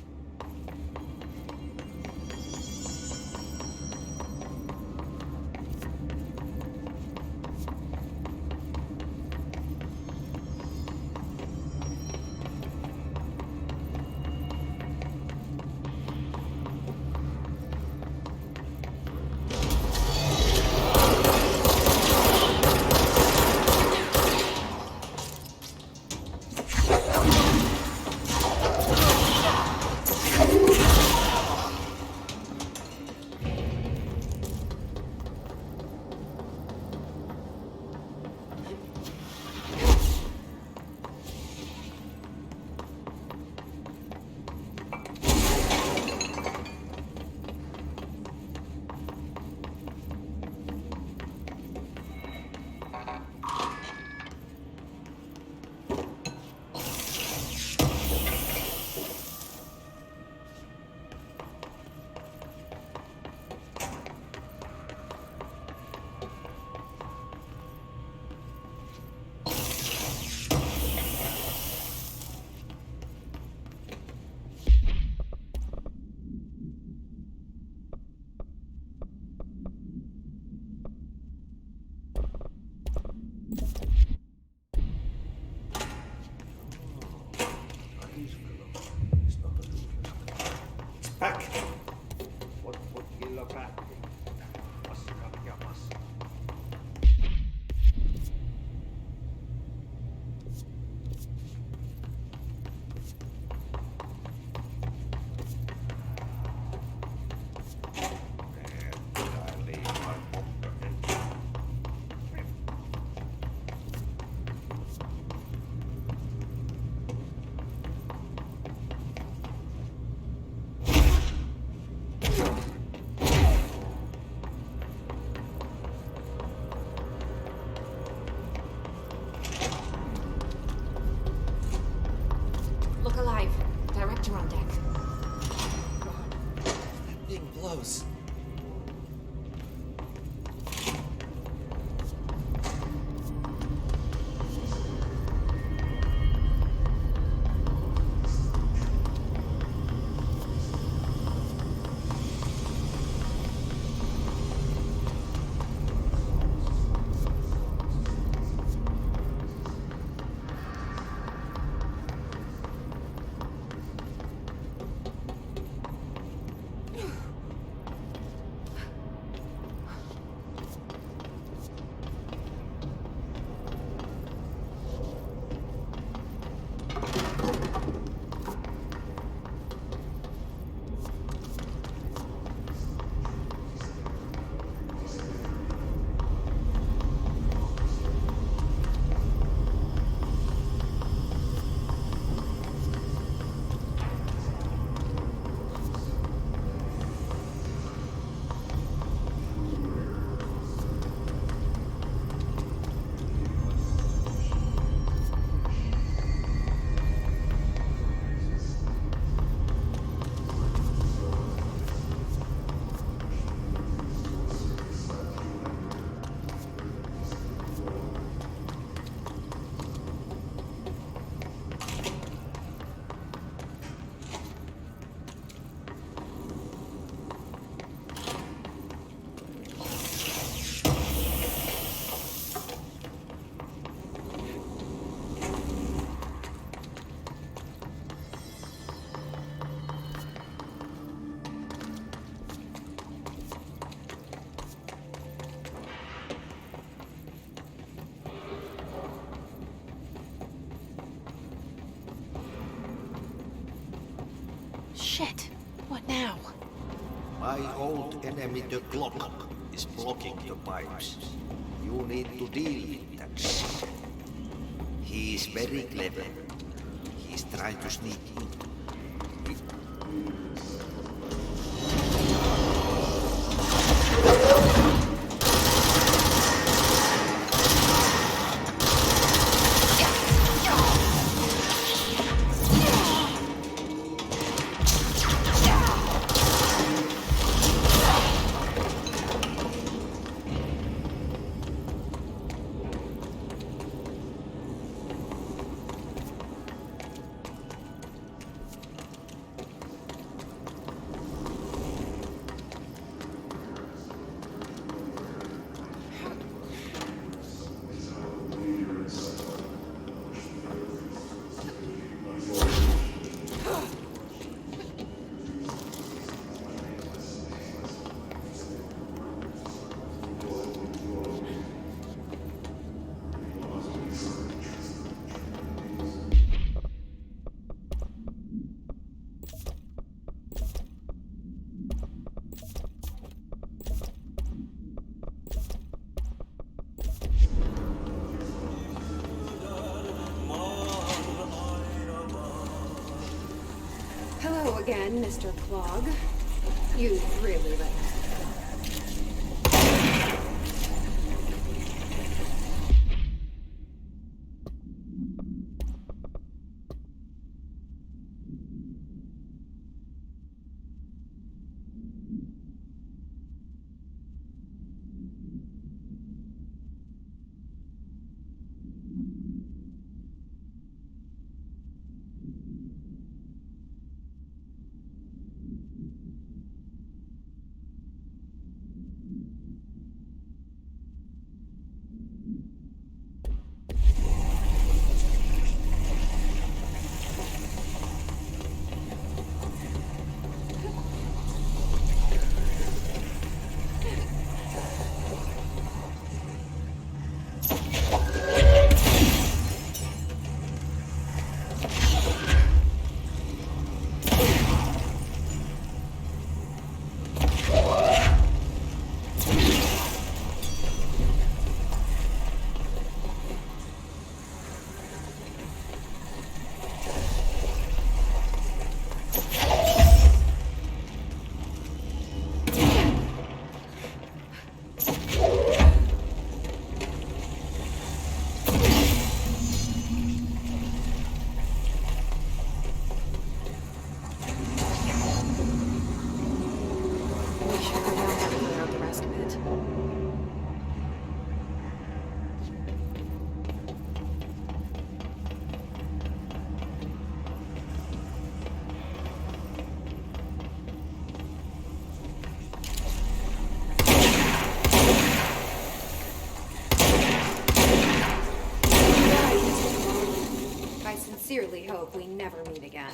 Back! Potpotilla päätti. Paskat jamassa. Shit. What now? My old enemy, the clock, is blocking the pipes. You need to deal with that shit. He's very clever. He's trying to sneak in. Hello again, Mr. Clog. You really let me. Sincerely hope we never meet again.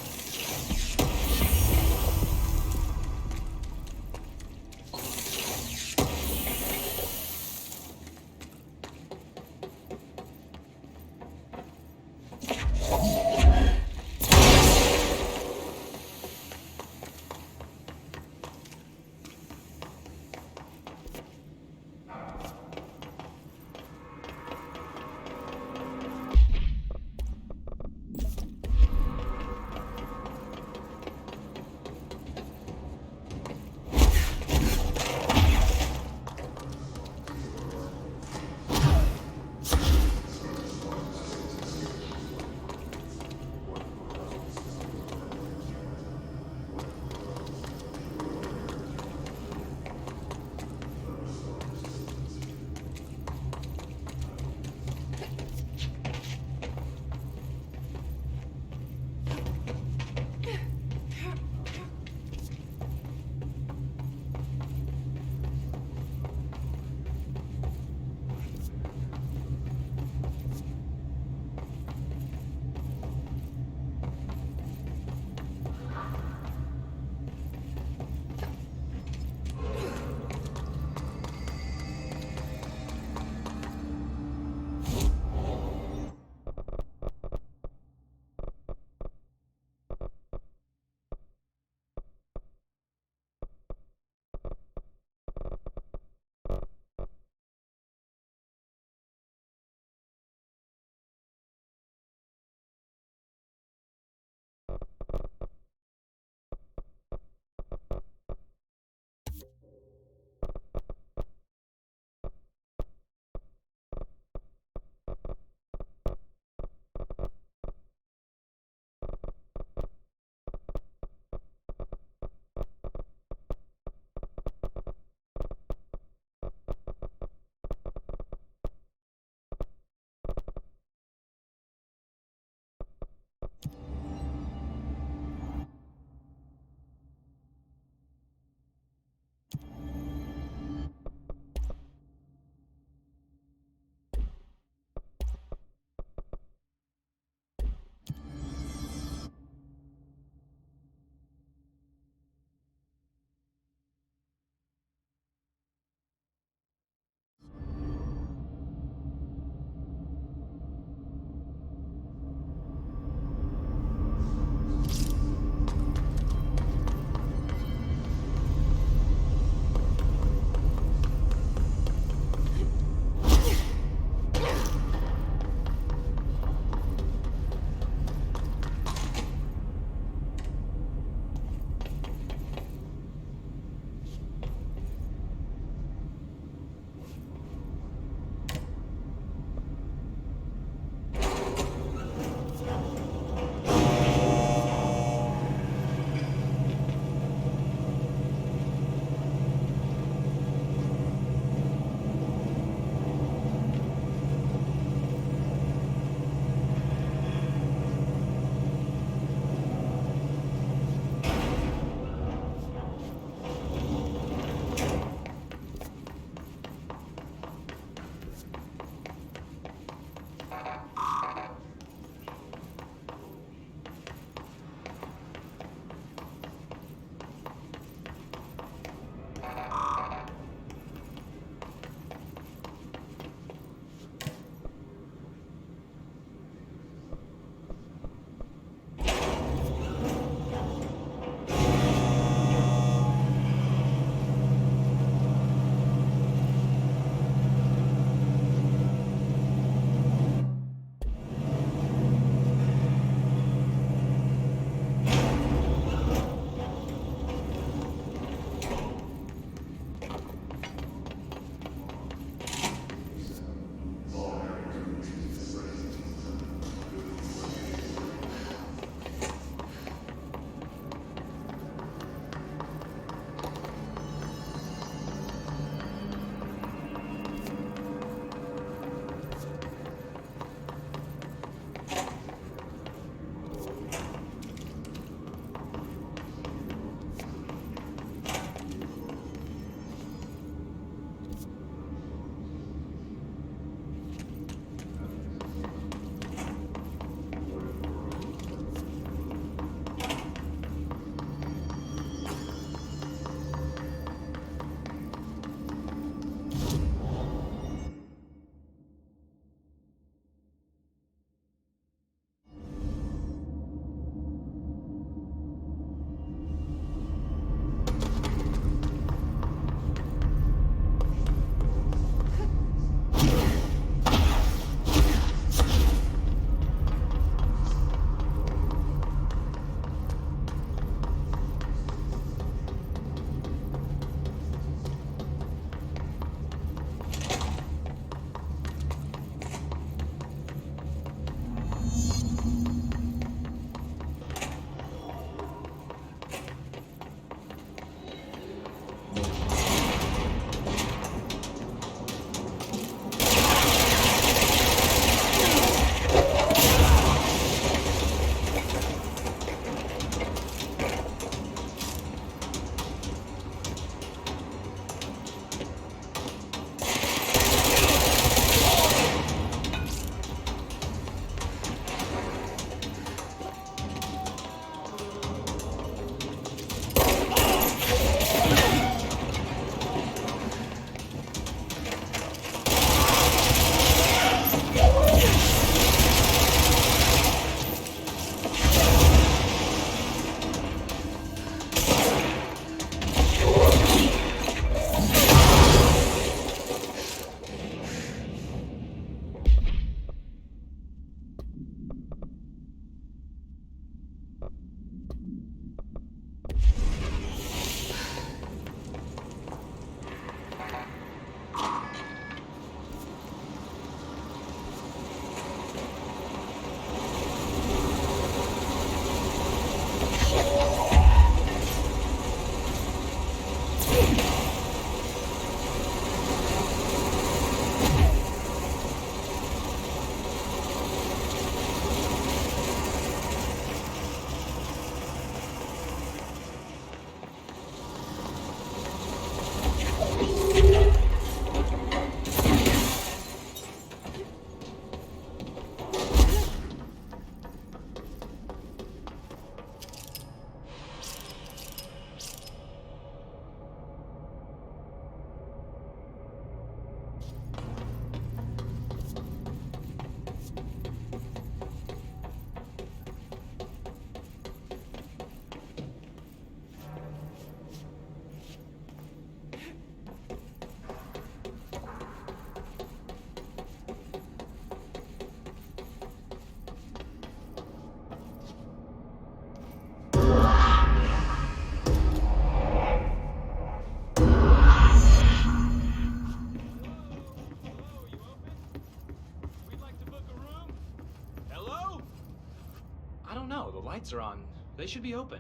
I don't know. The lights are on. They should be open.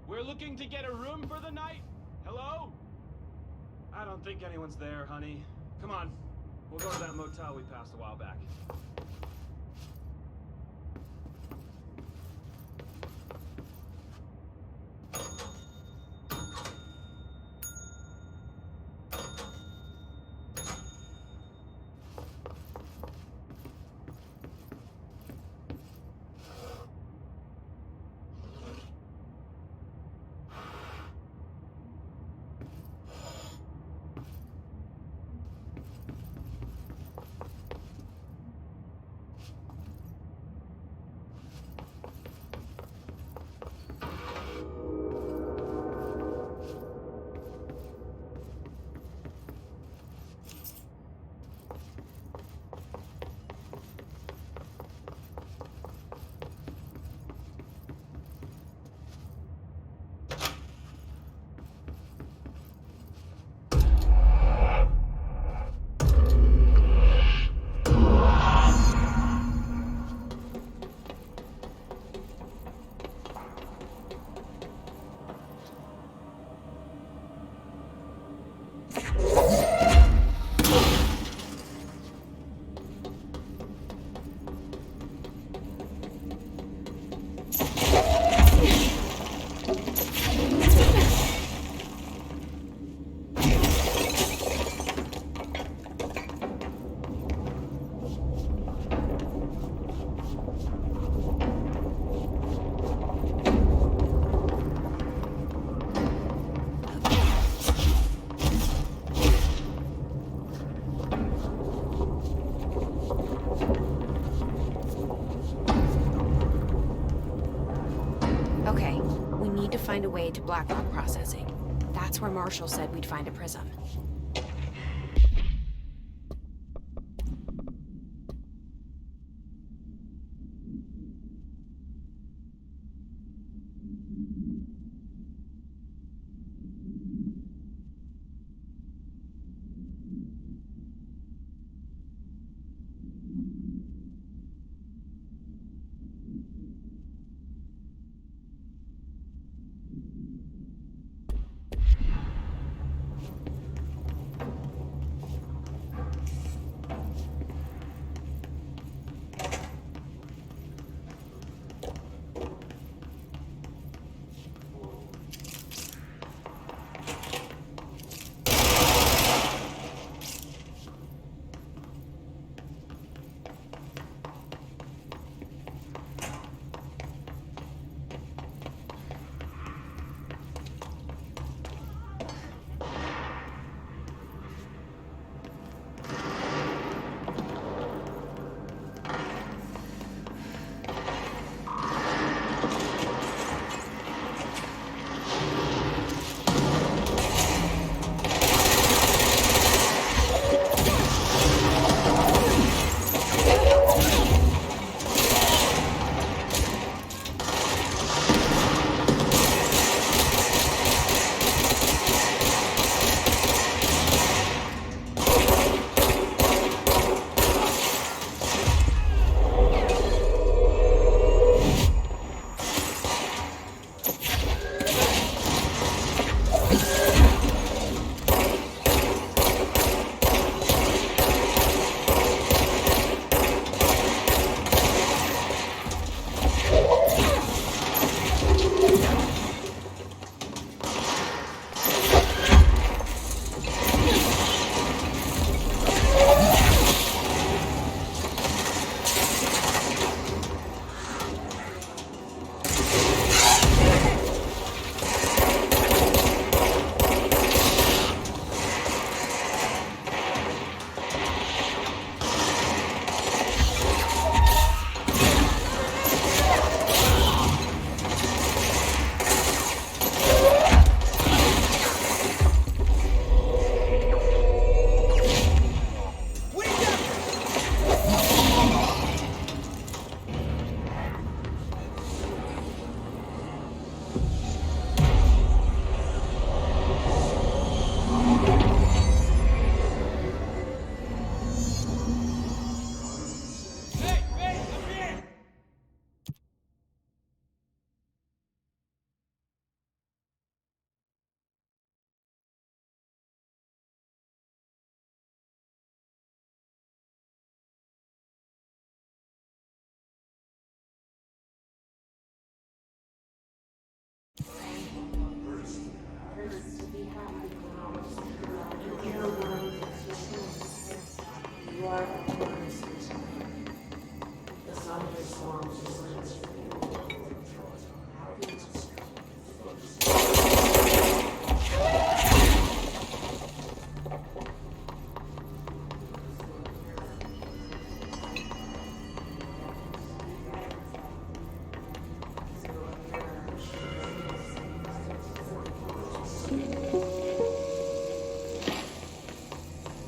We're looking to get a room for the night. Hello? I don't think anyone's there, honey. Come on. We'll go to that motel we passed a while back. Okay, we need to find a way to Blackrock processing. That's where Marshall said we'd find a prism.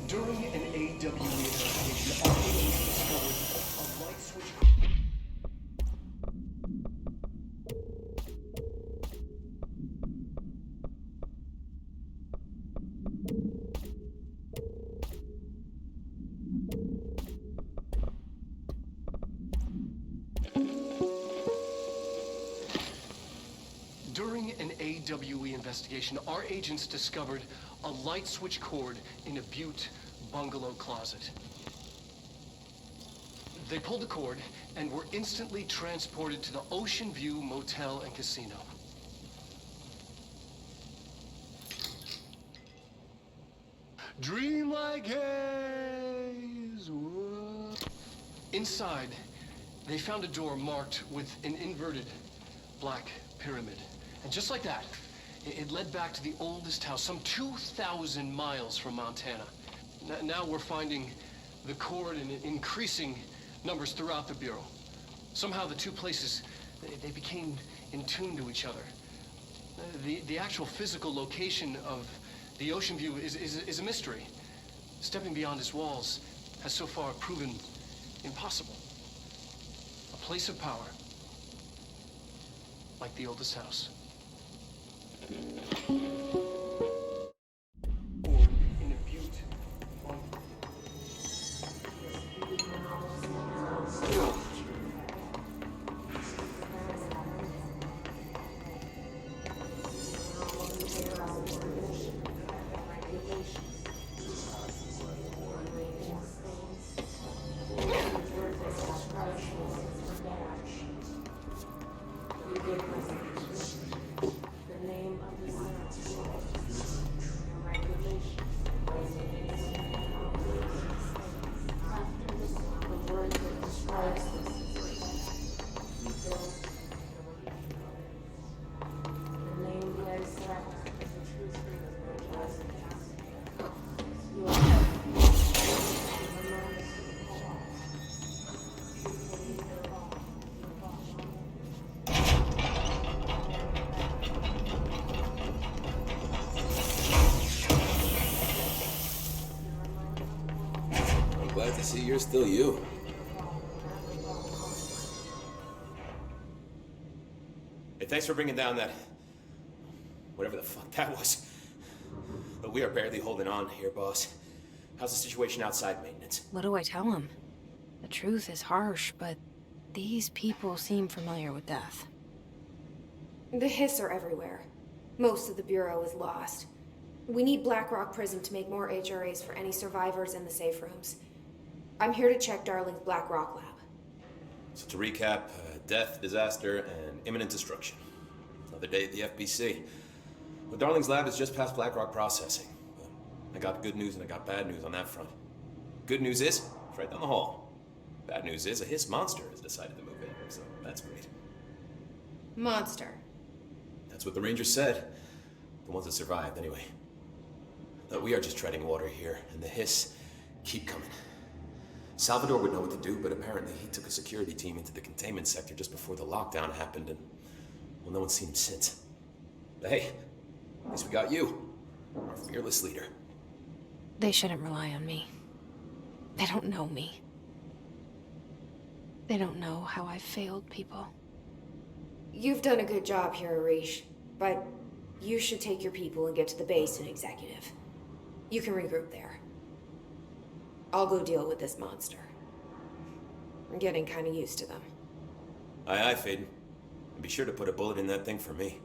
During an AWE investigation, our agents discovered a light switch. During an AWE investigation, our agents discovered a light switch cord in a Butte bungalow closet. They pulled the cord and were instantly transported to the Ocean View Motel and Casino. Dream like haze. Whoa. Inside, they found a door marked with an inverted black pyramid. And just like that, it led back to the oldest house, some 2,000 miles from Montana. Now we're finding the cord in increasing numbers throughout the Bureau. Somehow the two places, they became in tune to each other. The actual physical location of the Ocean View is a mystery. Stepping beyond its walls has so far proven impossible. A place of power, like the oldest house. Or in a Butte. Glad to see you're still you. Hey, thanks for bringing down that... whatever the fuck that was. But we are barely holding on here, boss. How's the situation outside maintenance? What do I tell him? The truth is harsh, but these people seem familiar with death. The Hiss are everywhere. Most of the Bureau is lost. We need Blackrock Prism to make more HRAs for any survivors in the safe rooms. I'm here to check Darling's Blackrock lab. So to recap, death, disaster, and imminent destruction. Another day at the FBC. Well, Darling's lab is just past Blackrock processing. I got good news and I got bad news on that front. Good news is, it's right down the hall. Bad news is, a Hiss monster has decided to move in, so that's great. Monster. That's what the Rangers said. The ones that survived, anyway. But we are just treading water here, and the Hiss keep coming. Salvador would know what to do, but apparently he took a security team into the containment sector just before the lockdown happened, and, well, no one's seen him since. But hey, at least we got you, our fearless leader. They shouldn't rely on me. They don't know me. They don't know how I've failed people. You've done a good job here, Arish, but you should take your people and get to the base in Executive. You can regroup there. I'll go deal with this monster. I'm getting kind of used to them. Aye, aye, Faden. And be sure to put a bullet in that thing for me.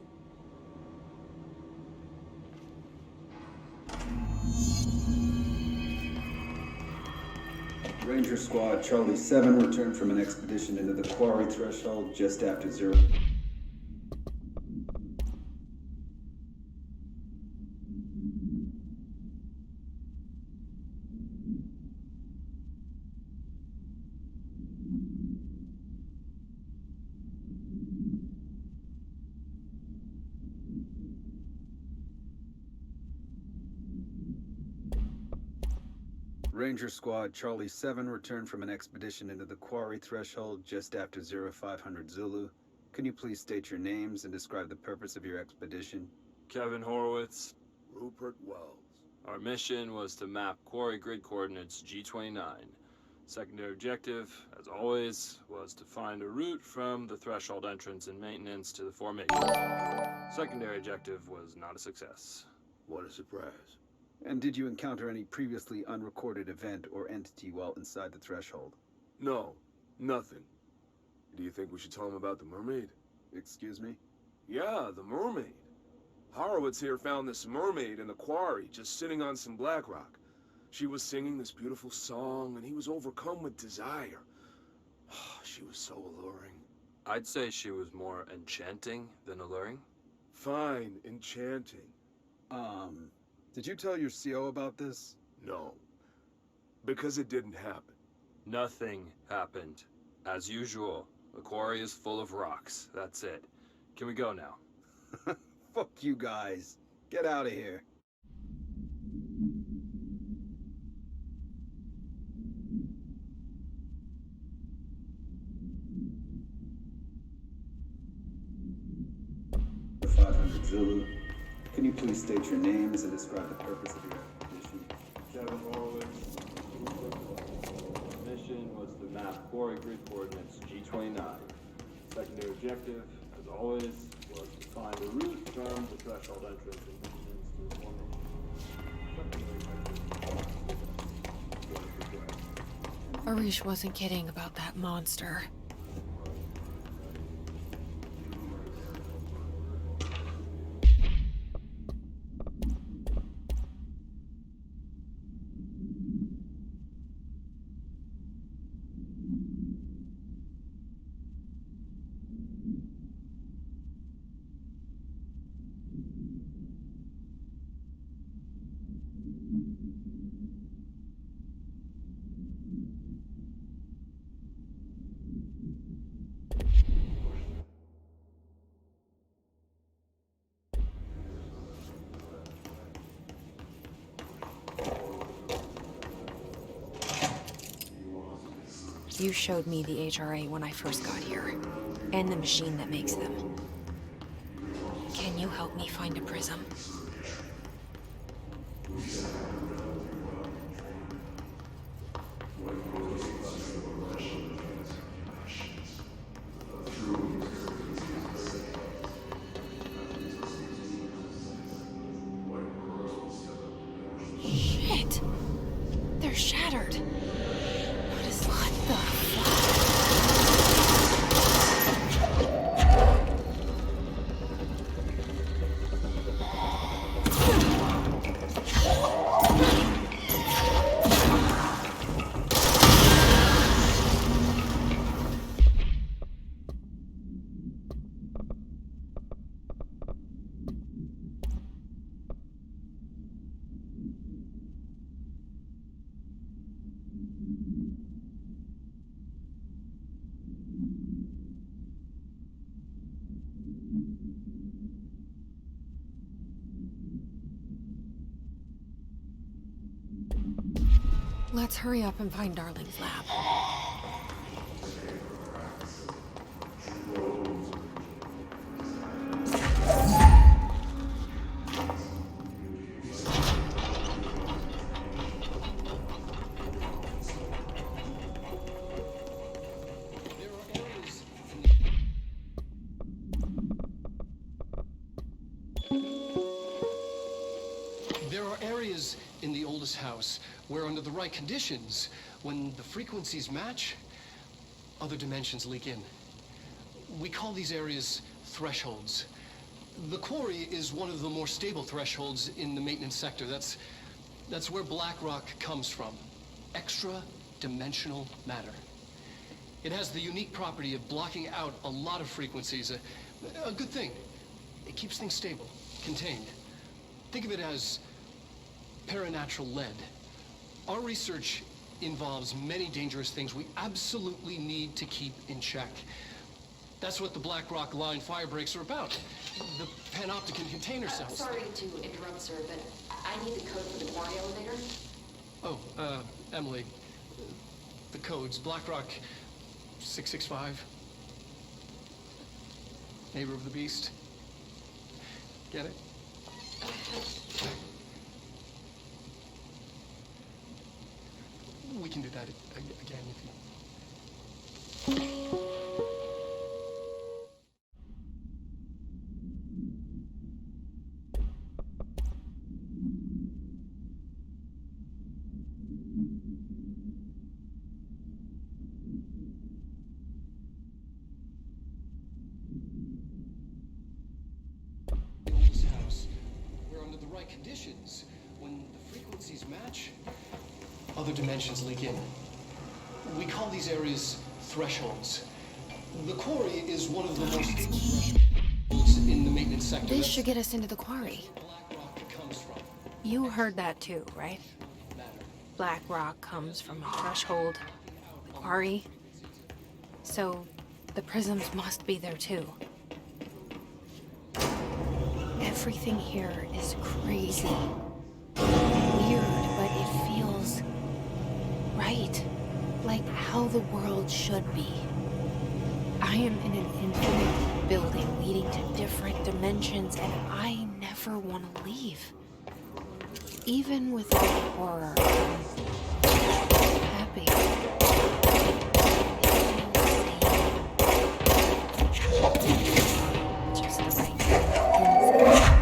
Ranger Squad Charlie 7 returned from an expedition into the quarry threshold just after 0. Ranger Squad Charlie 7 returned from an expedition into the quarry threshold just after 0500 Zulu. Can you please state your names and describe the purpose of your expedition? Kevin Horowitz. Rupert Wells. Our mission was to map quarry grid coordinates G29. Secondary objective, as always, was to find a route from the threshold entrance and maintenance to the formation. Secondary objective was not a success. What a surprise. And did you encounter any previously unrecorded event or entity while inside the threshold? No, nothing. Do you think we should tell him about the mermaid? Excuse me? Yeah, the mermaid. Horowitz here found this mermaid in the quarry, just sitting on some black rock. She was singing this beautiful song, and he was overcome with desire. She was so alluring. I'd say she was more enchanting than alluring. Fine, enchanting. Did you tell your CO about this? No. Because it didn't happen. Nothing happened. As usual, the quarry is full of rocks. That's it. Can we go now? Fuck you guys. Get out of here. Zulu. Can you please state your names and describe the purpose of your expedition? Kevin Horowitz. Our mission was to map quarry grid coordinates G29. Secondary objective, as always, was to find a route from the threshold entrance and maintenance to the formation. Arish wasn't kidding about that monster. You showed me the HRA when I first got here, and the machine that makes them. Can you help me find a prism? Shit! They're shattered. What the fuck? Let's hurry up and find Darling's lab. There are areas in the oldest house where, under the right conditions, when the frequencies match, other dimensions leak in. We call these areas thresholds. The quarry is one of the more stable thresholds in the maintenance sector. That's where Blackrock comes from. Extra-dimensional matter. It has the unique property of blocking out a lot of frequencies. A good thing. It keeps things stable, contained. Think of it as paranatural lead. Our research involves many dangerous things we absolutely need to keep in check. That's what the Blackrock line fire breaks are about. The panopticon container cells. Sorry to interrupt, sir, but I need the code for the quarry elevator. Oh, Emily, the codes, Blackrock 665. Neighbor of the Beast. Get it? We can do that again if you... conditions, when the frequencies match, other dimensions leak in. We call these areas thresholds. The quarry is one of the most stable thresholds in the maintenance sector. This should get us into the quarry. You heard that too, right? Black rock comes from a threshold quarry. So the prisms must be there too. Everything here is crazy. Weird, but it feels right. Like how the world should be. I am in an infinite building leading to different dimensions, and I never want to leave. Even with the horror, I'm happy. Just the right thing.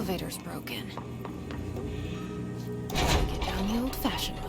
elevator's broken. Gotta get down the old-fashioned way.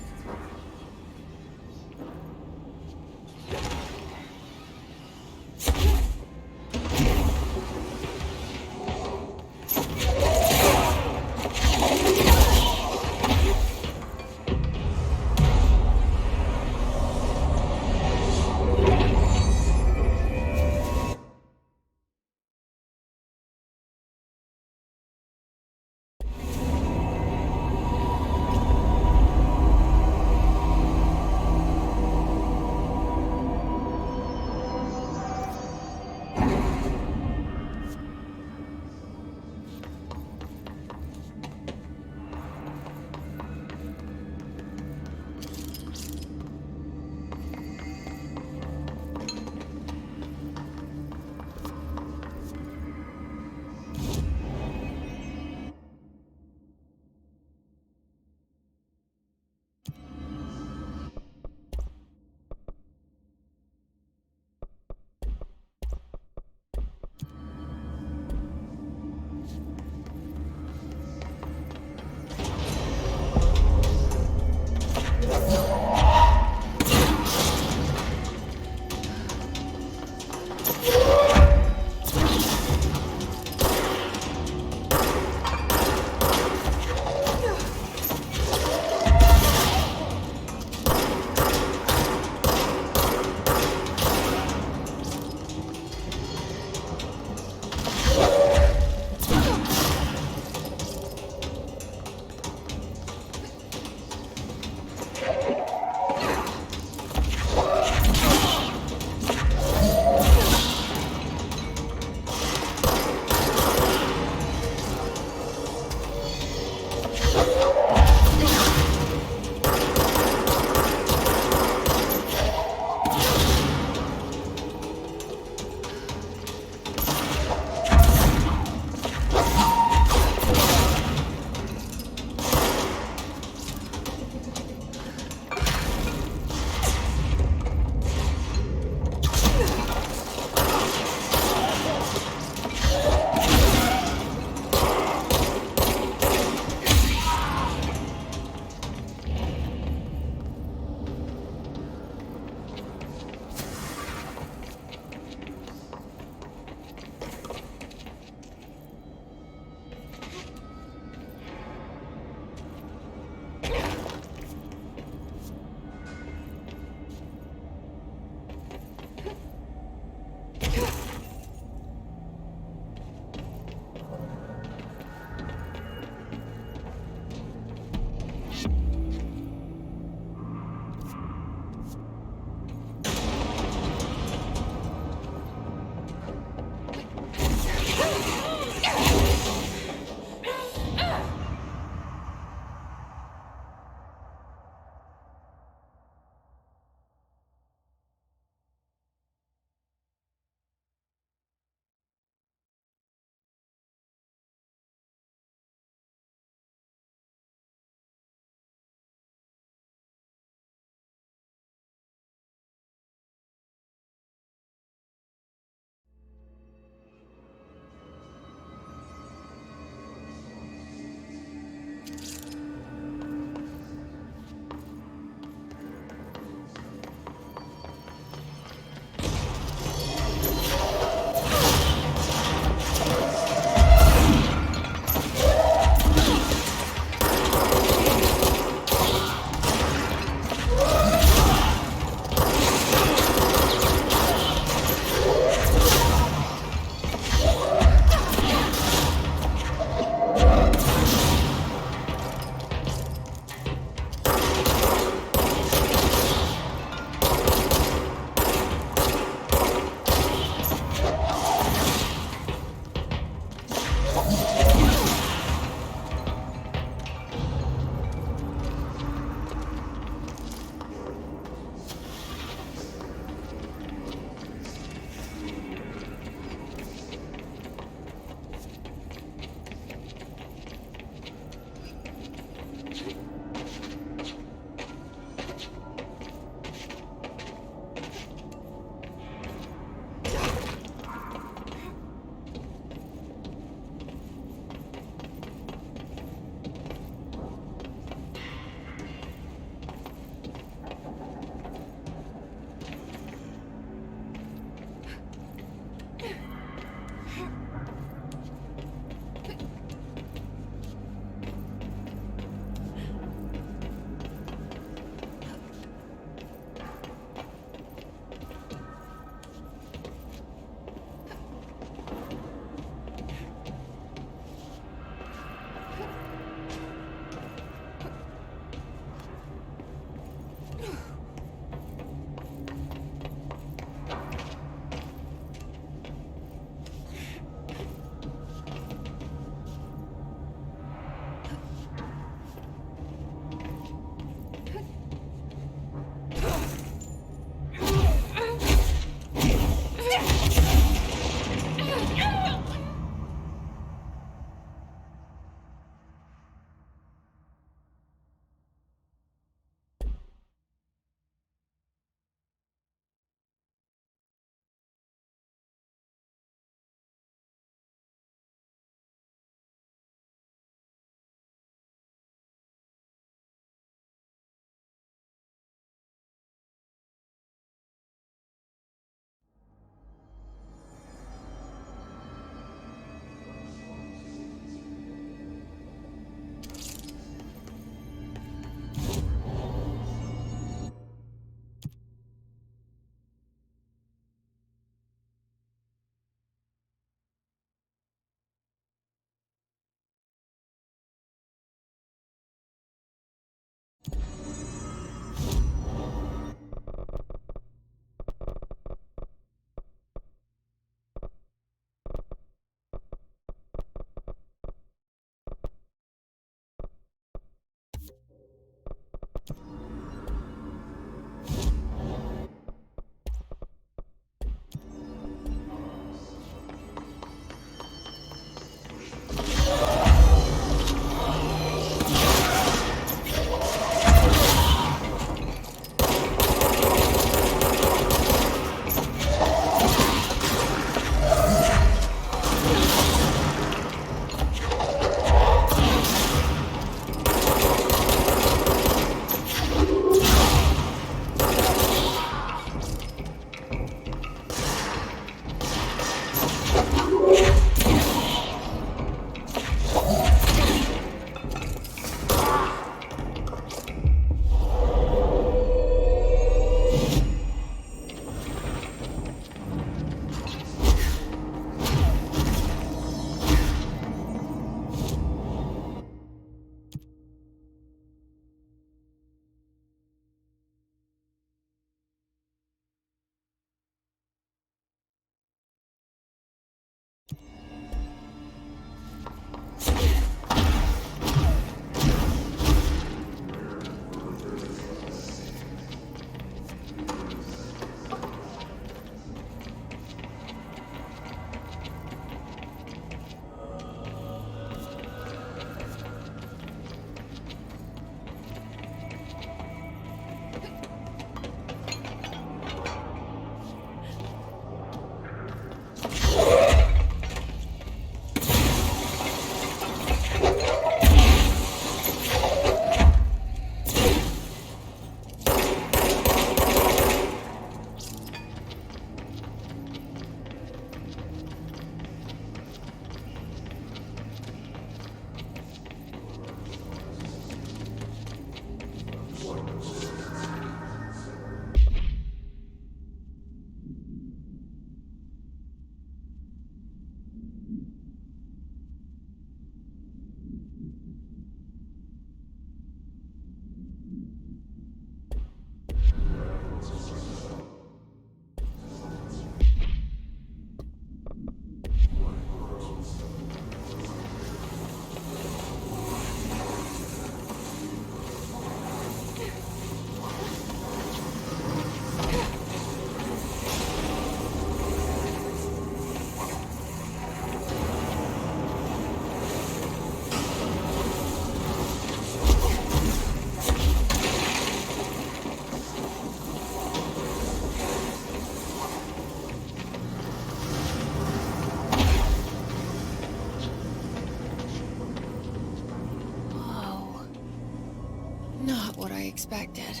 not what I expected.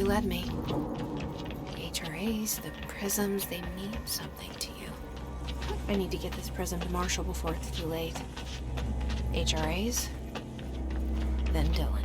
You led me. The HRAs, the prisms, they mean something to you. I need to get this prism to Marshall before it's too late. HRAs, then Dylan.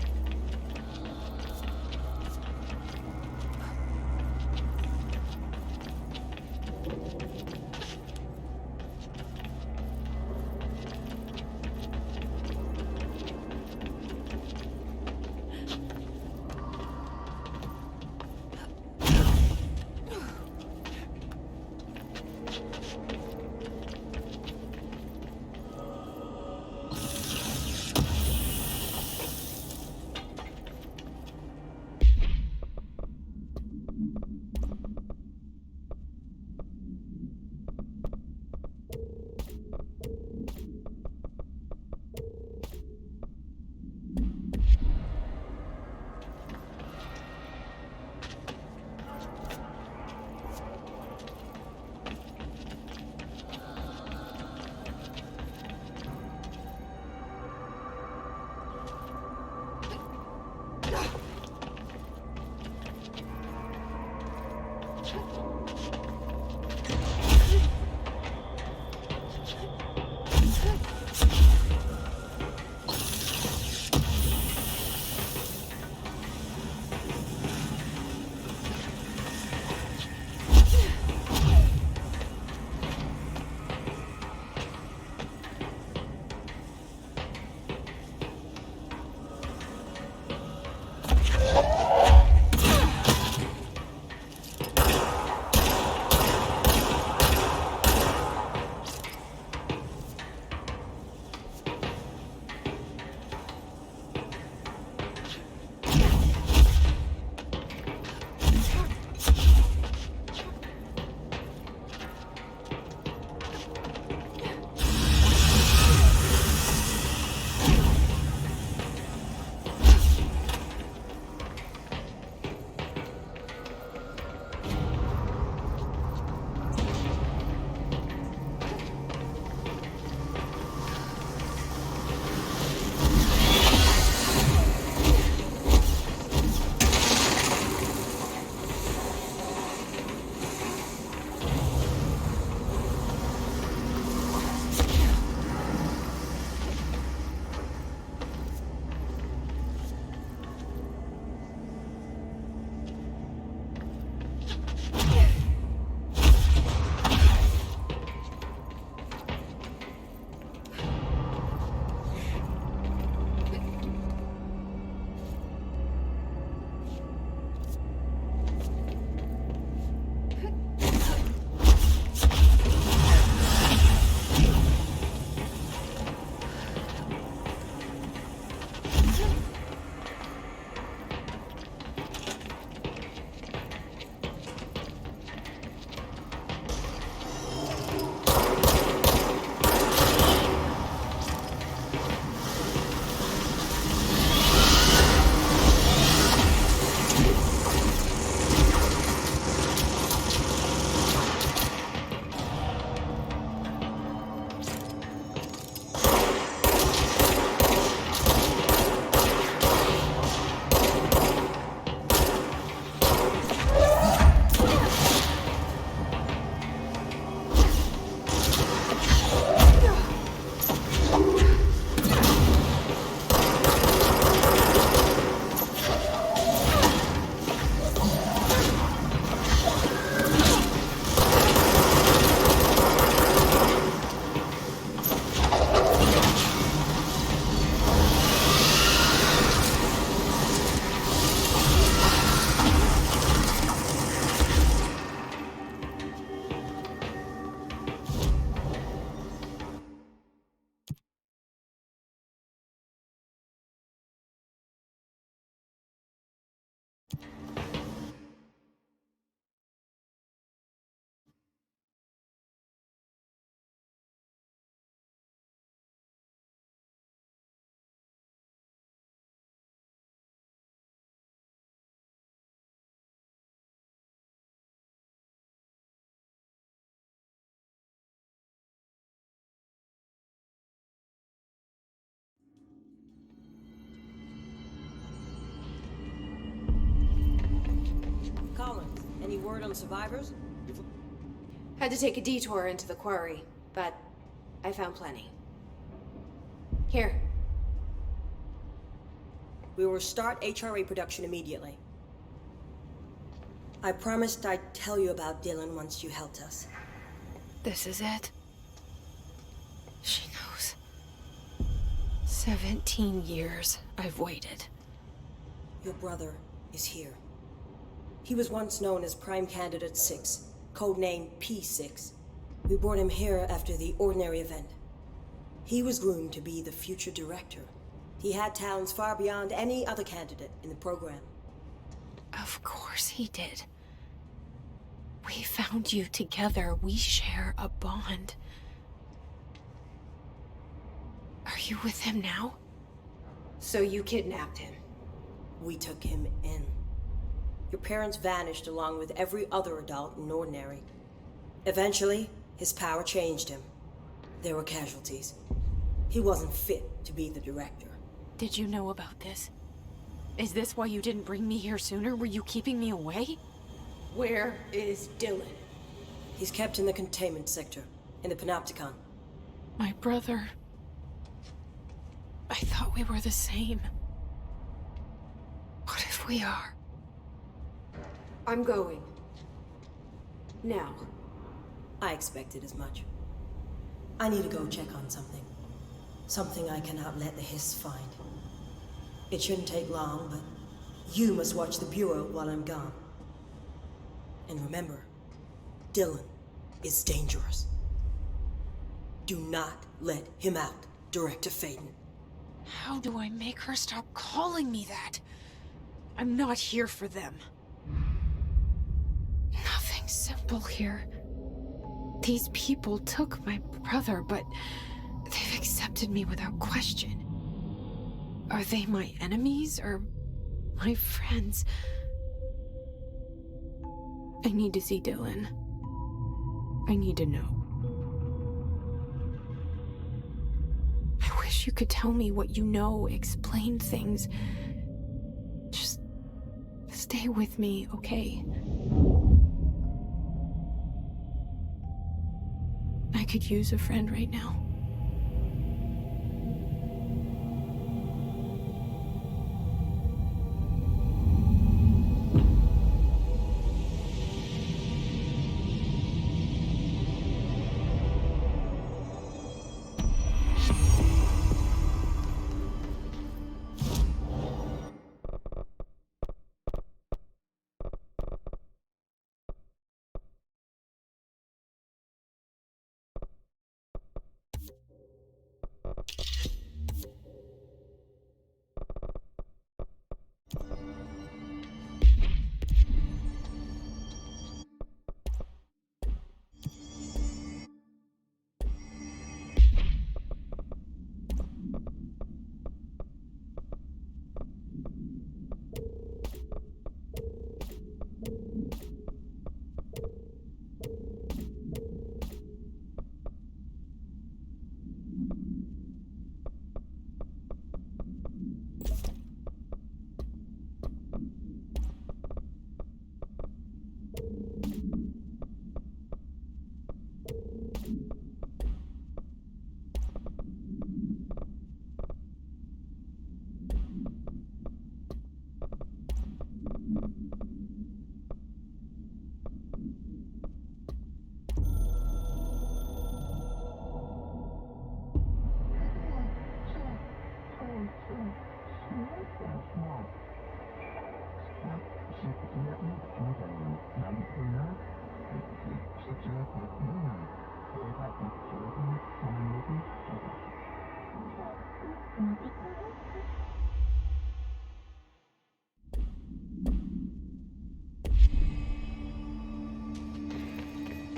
Collins, any word on the survivors? Had to take a detour into the quarry, but I found plenty. Here. We will start HRA production immediately. I promised I'd tell you about Dylan once you helped us. This is it? She knows. 17 years I've waited. Your brother is here. He was once known as Prime Candidate 6, codename P6. We brought him here after the Ordinary event. He was groomed to be the future director. He had talents far beyond any other candidate in the program. Of course he did. We found you together. We share a bond. Are you with him now? So you kidnapped him? We took him in. Your parents vanished along with every other adult in Ordinary. Eventually, his power changed him. There were casualties. He wasn't fit to be the director. Did you know about this? Is this why you didn't bring me here sooner? Were you keeping me away? Where is Dylan? He's kept in the containment sector, in the Panopticon. My brother. I thought we were the same. What if we are? I'm going. Now. I expected as much. I need to go check on something. Something I cannot let the Hiss find. It shouldn't take long, but you must watch the Bureau while I'm gone. And remember, Dylan is dangerous. Do not let him out, Director Faden. How do I make her stop calling me that? I'm not here for them. Nothing simple here. These people took my brother, but they've accepted me without question. Are they my enemies or my friends? I need to see Dylan. I need to know. I wish you could tell me what you know, explain things. Just stay with me, okay? I could use a friend right now.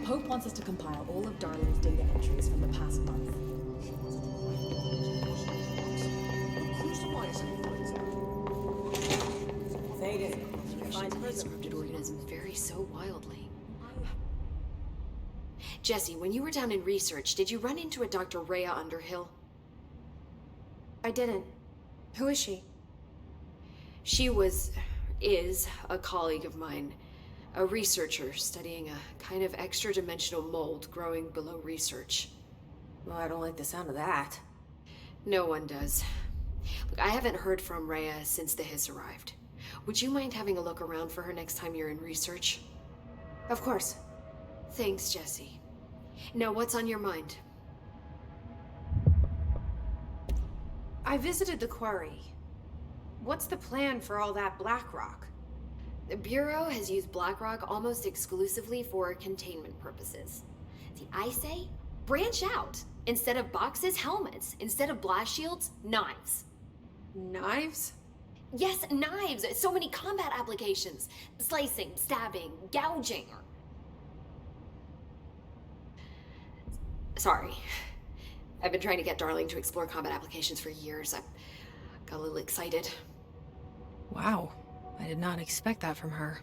Pope wants us to compile all of Darling's data entries from the past month. Scripted organisms vary so wildly. Jesse, when you were down in research, did you run into a Dr. Rhea Underhill? I didn't. Who is she? She is a colleague of mine. A researcher studying a kind of extra-dimensional mold growing below research. Well, I don't like the sound of that. No one does. Look, I haven't heard from Rhea since the Hiss arrived. Would you mind having a look around for her next time you're in research? Of course. Thanks, Jesse. Now, what's on your mind? I visited the quarry. What's the plan for all that Blackrock? The Bureau has used Blackrock almost exclusively for containment purposes. See, I say, branch out. Instead of boxes, helmets. Instead of blast shields, knives. Knives? Yes, knives. So many combat applications. Slicing, stabbing, gouging. Sorry. I've been trying to get Darling to explore combat applications for years. I got a little excited. Wow. I did not expect that from her.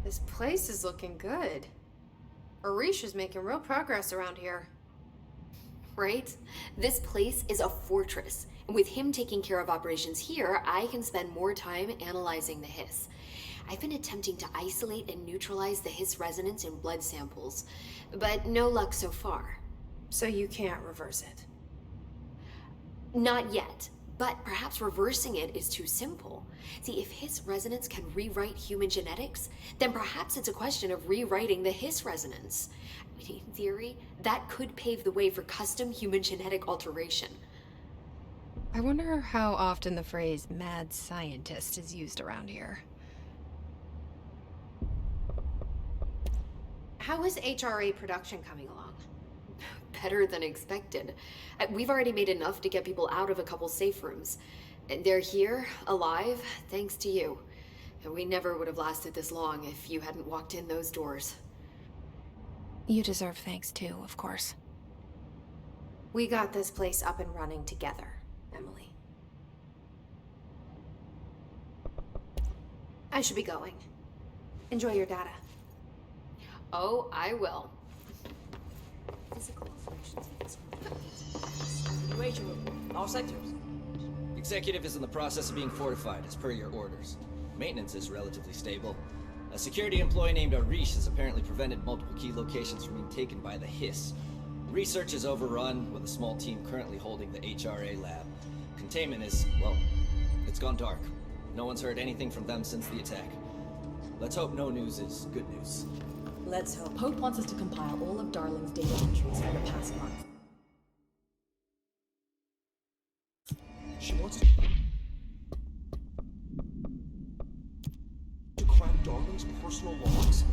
This place is looking good. Arish is making real progress around here. Right? This place is a fortress, With him taking care of operations here, I can spend more time analyzing the hiss. I've been attempting to isolate and neutralize the hiss resonance in blood samples, but no luck so far. So you can't reverse it? Not yet, but perhaps reversing it is too simple. See, if hiss resonance can rewrite human genetics, then perhaps it's a question of rewriting the hiss resonance. In theory, that could pave the way for custom human genetic alteration. I wonder how often the phrase mad scientist is used around here. How is HRA production coming along? Better than expected. We've already made enough to get people out of a couple safe rooms. They're here, alive, thanks to you. We never would have lasted this long if you hadn't walked in those doors. You deserve thanks too, of course. We got this place up and running together, Emily. I should be going. Enjoy your data. Oh, I will. Physical operations of this continuation report. All sectors. Executive is in the process of being fortified as per your orders. Maintenance is relatively stable. A security employee named Arish has apparently prevented multiple key locations from being taken by the Hiss. Research is overrun, with a small team currently holding the HRA lab. Containment is, well, it's gone dark. No one's heard anything from them since the attack. Let's hope no news is good news. Let's hope. Pope wants us to compile all of Darling's data entries for the past month. She wants to crack Darling's personal logs?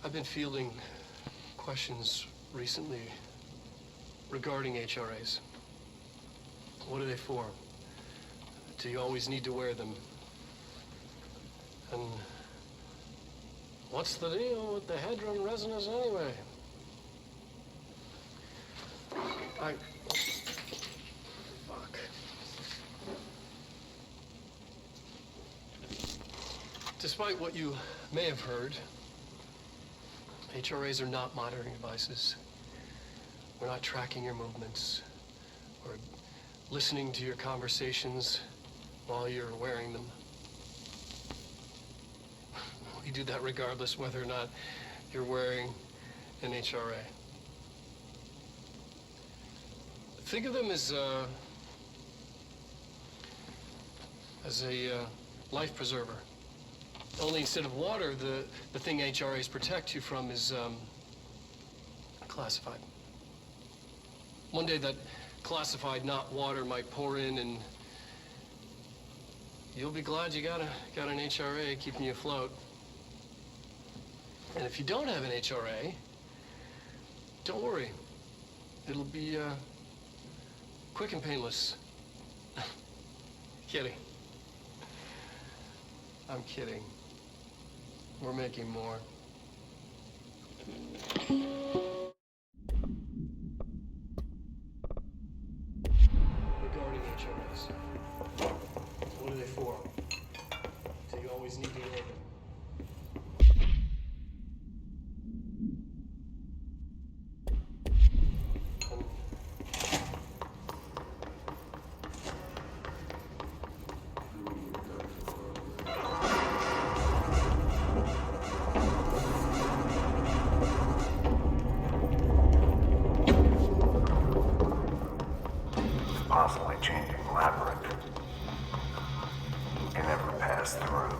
I've been fielding questions recently regarding HRAs. What are they for? Do you always need to wear them? And what's the deal with the Hedron resonance anyway? Fuck. Despite what you may have heard, HRAs are not monitoring devices. We're not tracking your movements or listening to your conversations while you're wearing them. We do that regardless whether or not you're wearing an HRA. Think of them as a life preserver. Only instead of water, the thing HRAs protect you from is classified. One day that classified, not water, might pour in, and you'll be glad you got an HRA keeping you afloat. And if you don't have an HRA, don't worry. It'll be quick and painless. Kidding. I'm kidding. We're making more. Regarding HRAs, what are they for? Do you always need to know them? Constantly changing labyrinth. Can never pass through.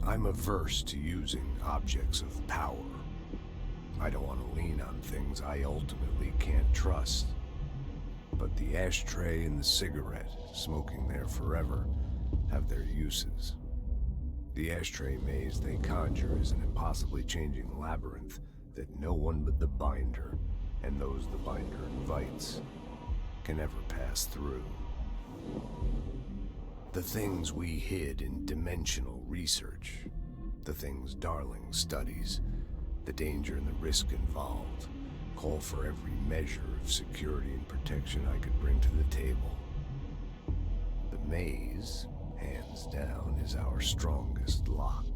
I'm averse to using objects of power. I don't want to lean on things I ultimately can't trust. But the ashtray and the cigarette, smoking there forever, have their uses. The ashtray maze they conjure is an impossibly changing labyrinth that no one but the Binder, and those the Binder invites, can ever pass through. The things we hid in dimensional research, the things Darling studies, the danger and the risk involved, call for every measure of security and protection I could bring to the table. The maze, hands down, is our strongest lock.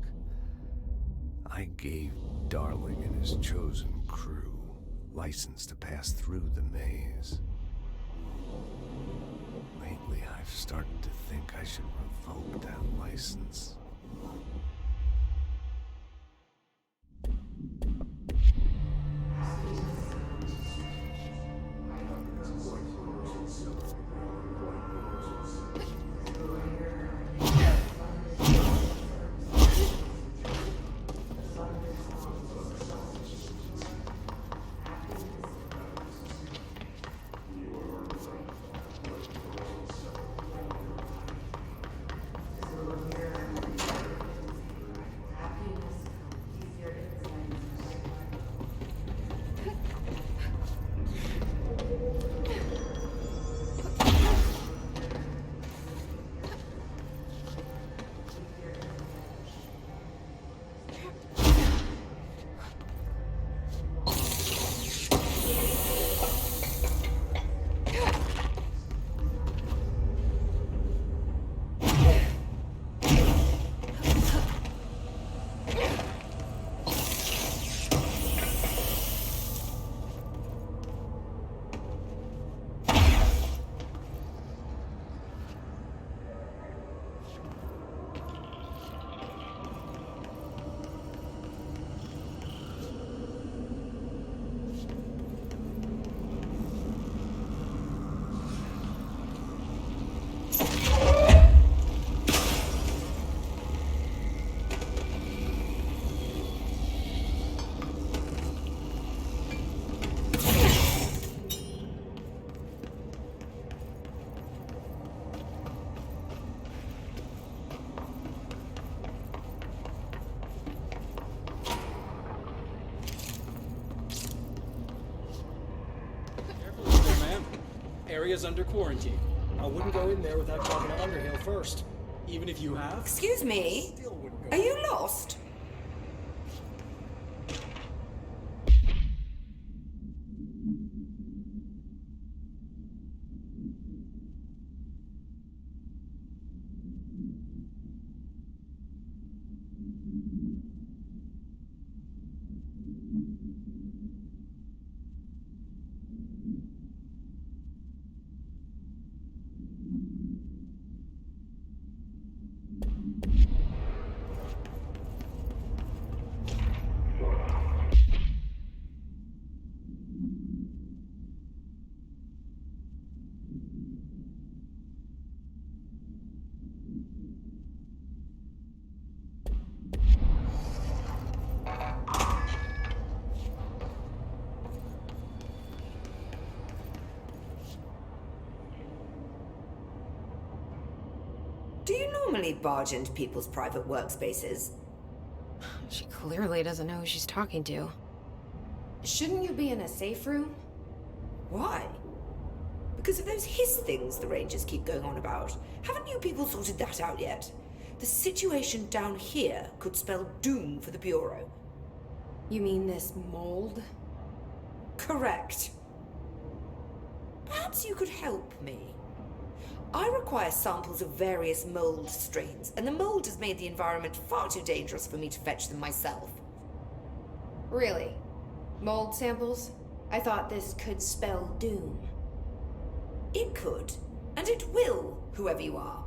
I gave Darling and his chosen crew license to pass through the maze. Lately, I've started to think I should revoke that license. area's under quarantine. I wouldn't go in there without talking to Underhill first. Even if you have. Excuse me? Are you lost? Do you normally barge into people's private workspaces? She clearly doesn't know who she's talking to. Shouldn't you be in a safe room? Why? Because of those hiss things the Rangers keep going on about. Haven't you people sorted that out yet? The situation down here could spell doom for the Bureau. You mean this mold? Correct. Perhaps you could help me. I require samples of various mold strains, and the mold has made the environment far too dangerous for me to fetch them myself. Really? Mold samples? I thought this could spell doom. It could, and it will, whoever you are.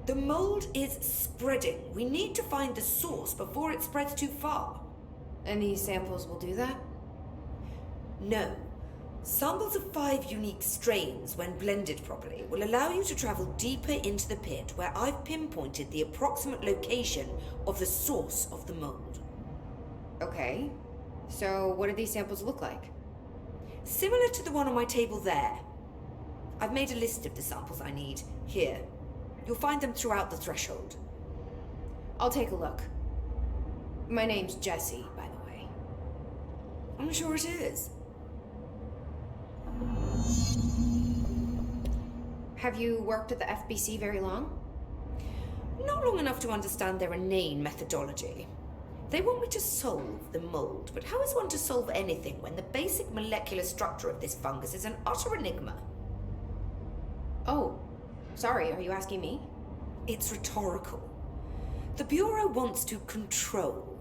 The mold is spreading. We need to find the source before it spreads too far. And these samples will do that? No. Samples of 5 unique strains, when blended properly, will allow you to travel deeper into the pit where I've pinpointed the approximate location of the source of the mold. Okay. So what do these samples look like? Similar to the one on my table there. I've made a list of the samples I need. Here. You'll find them throughout the threshold. I'll take a look. My name's Jessie, by the way. I'm sure it is. Have you worked at the FBC very long? Not long enough to understand their inane methodology. They want me to solve the mold, but how is one to solve anything when the basic molecular structure of this fungus is an utter enigma? Oh, sorry, are you asking me? It's rhetorical. The Bureau wants to control,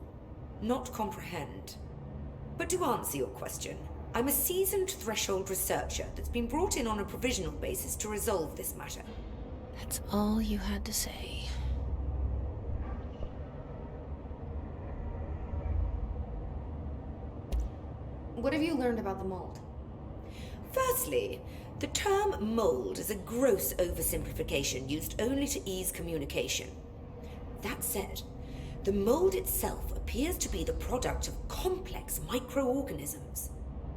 not comprehend. But to answer your question, I'm a seasoned threshold researcher that's been brought in on a provisional basis to resolve this matter. That's all you had to say. What have you learned about the mold? Firstly, the term mold is a gross oversimplification used only to ease communication. That said, the mold itself appears to be the product of complex microorganisms.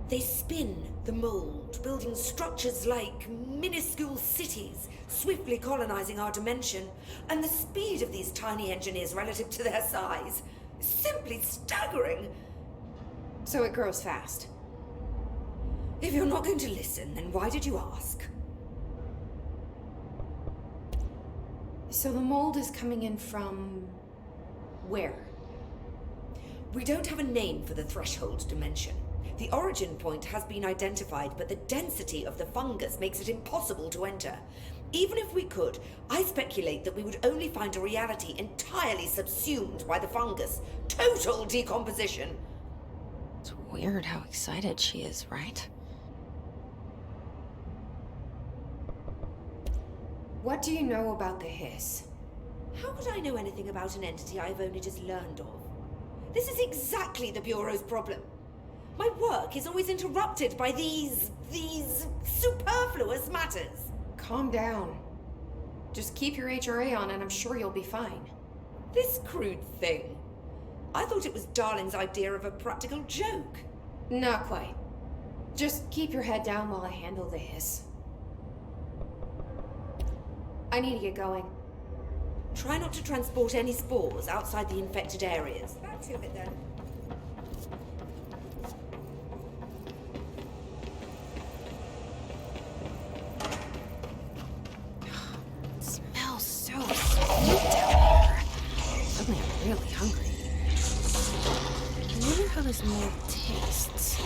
They spin the mold, building structures like minuscule cities, swiftly colonizing our dimension, and the speed of these tiny engineers relative to their size is simply staggering. So it grows fast. If you're not going to listen, then why did you ask? So the mold is coming in from... where? We don't have a name for the threshold dimension. The origin point has been identified, but the density of the fungus makes it impossible to enter. Even if we could, I speculate that we would only find a reality entirely subsumed by the fungus. Total decomposition. It's weird how excited she is, right? What do you know about the hiss? How could I know anything about an entity I've only just learned of? This is exactly the Bureau's problem. My work is always interrupted by these superfluous matters. Calm down. Just keep your HRA on and I'm sure you'll be fine. This crude thing. I thought it was Darling's idea of a practical joke. Not quite. Just keep your head down while I handle the hiss. I need to get going. Try not to transport any spores outside the infected areas. Back to it then. really hungry. I wonder how this meal tastes.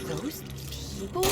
Those people?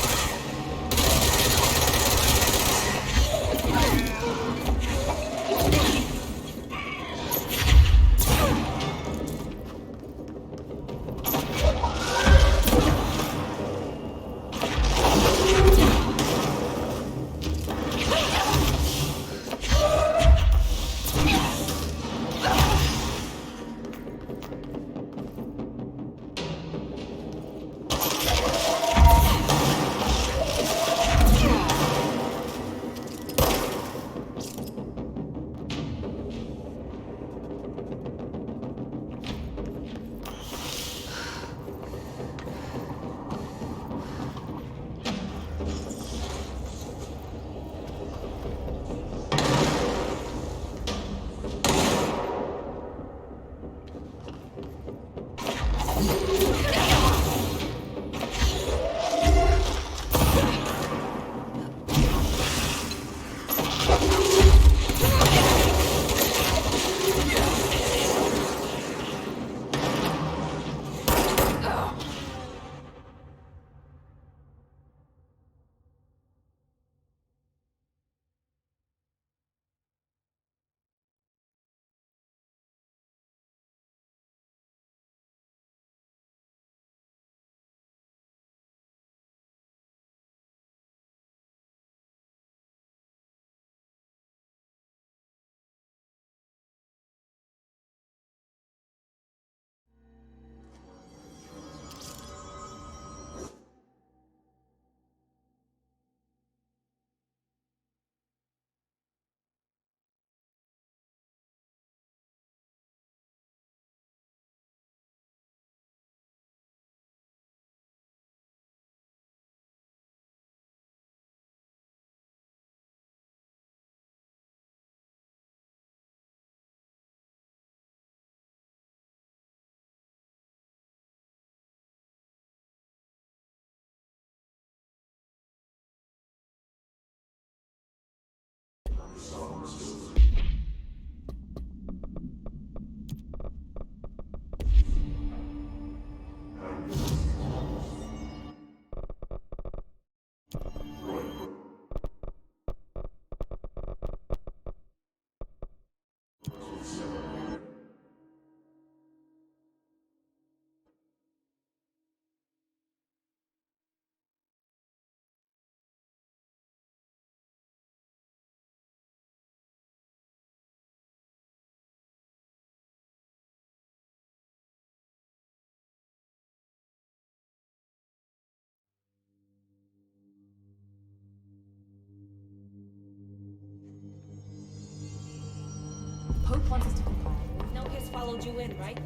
Pope wants us to comply. No Hiss followed you in, right?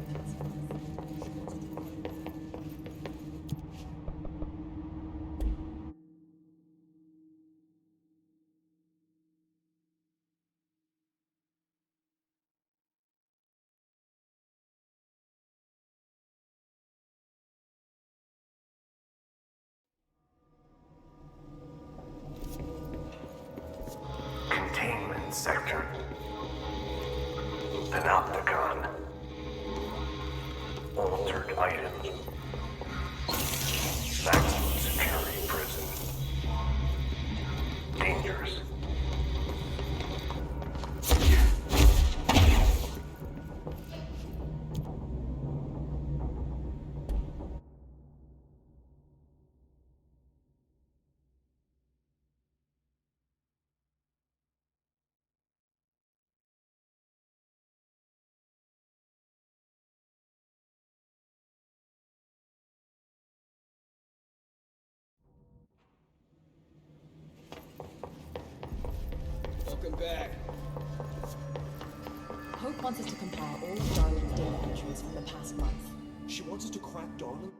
Containment sector. Panopticon. Altered items. Maximum security prison. back. Hope wants us to compile all of Darling's data entries from the past month. She wants us to crack Darling?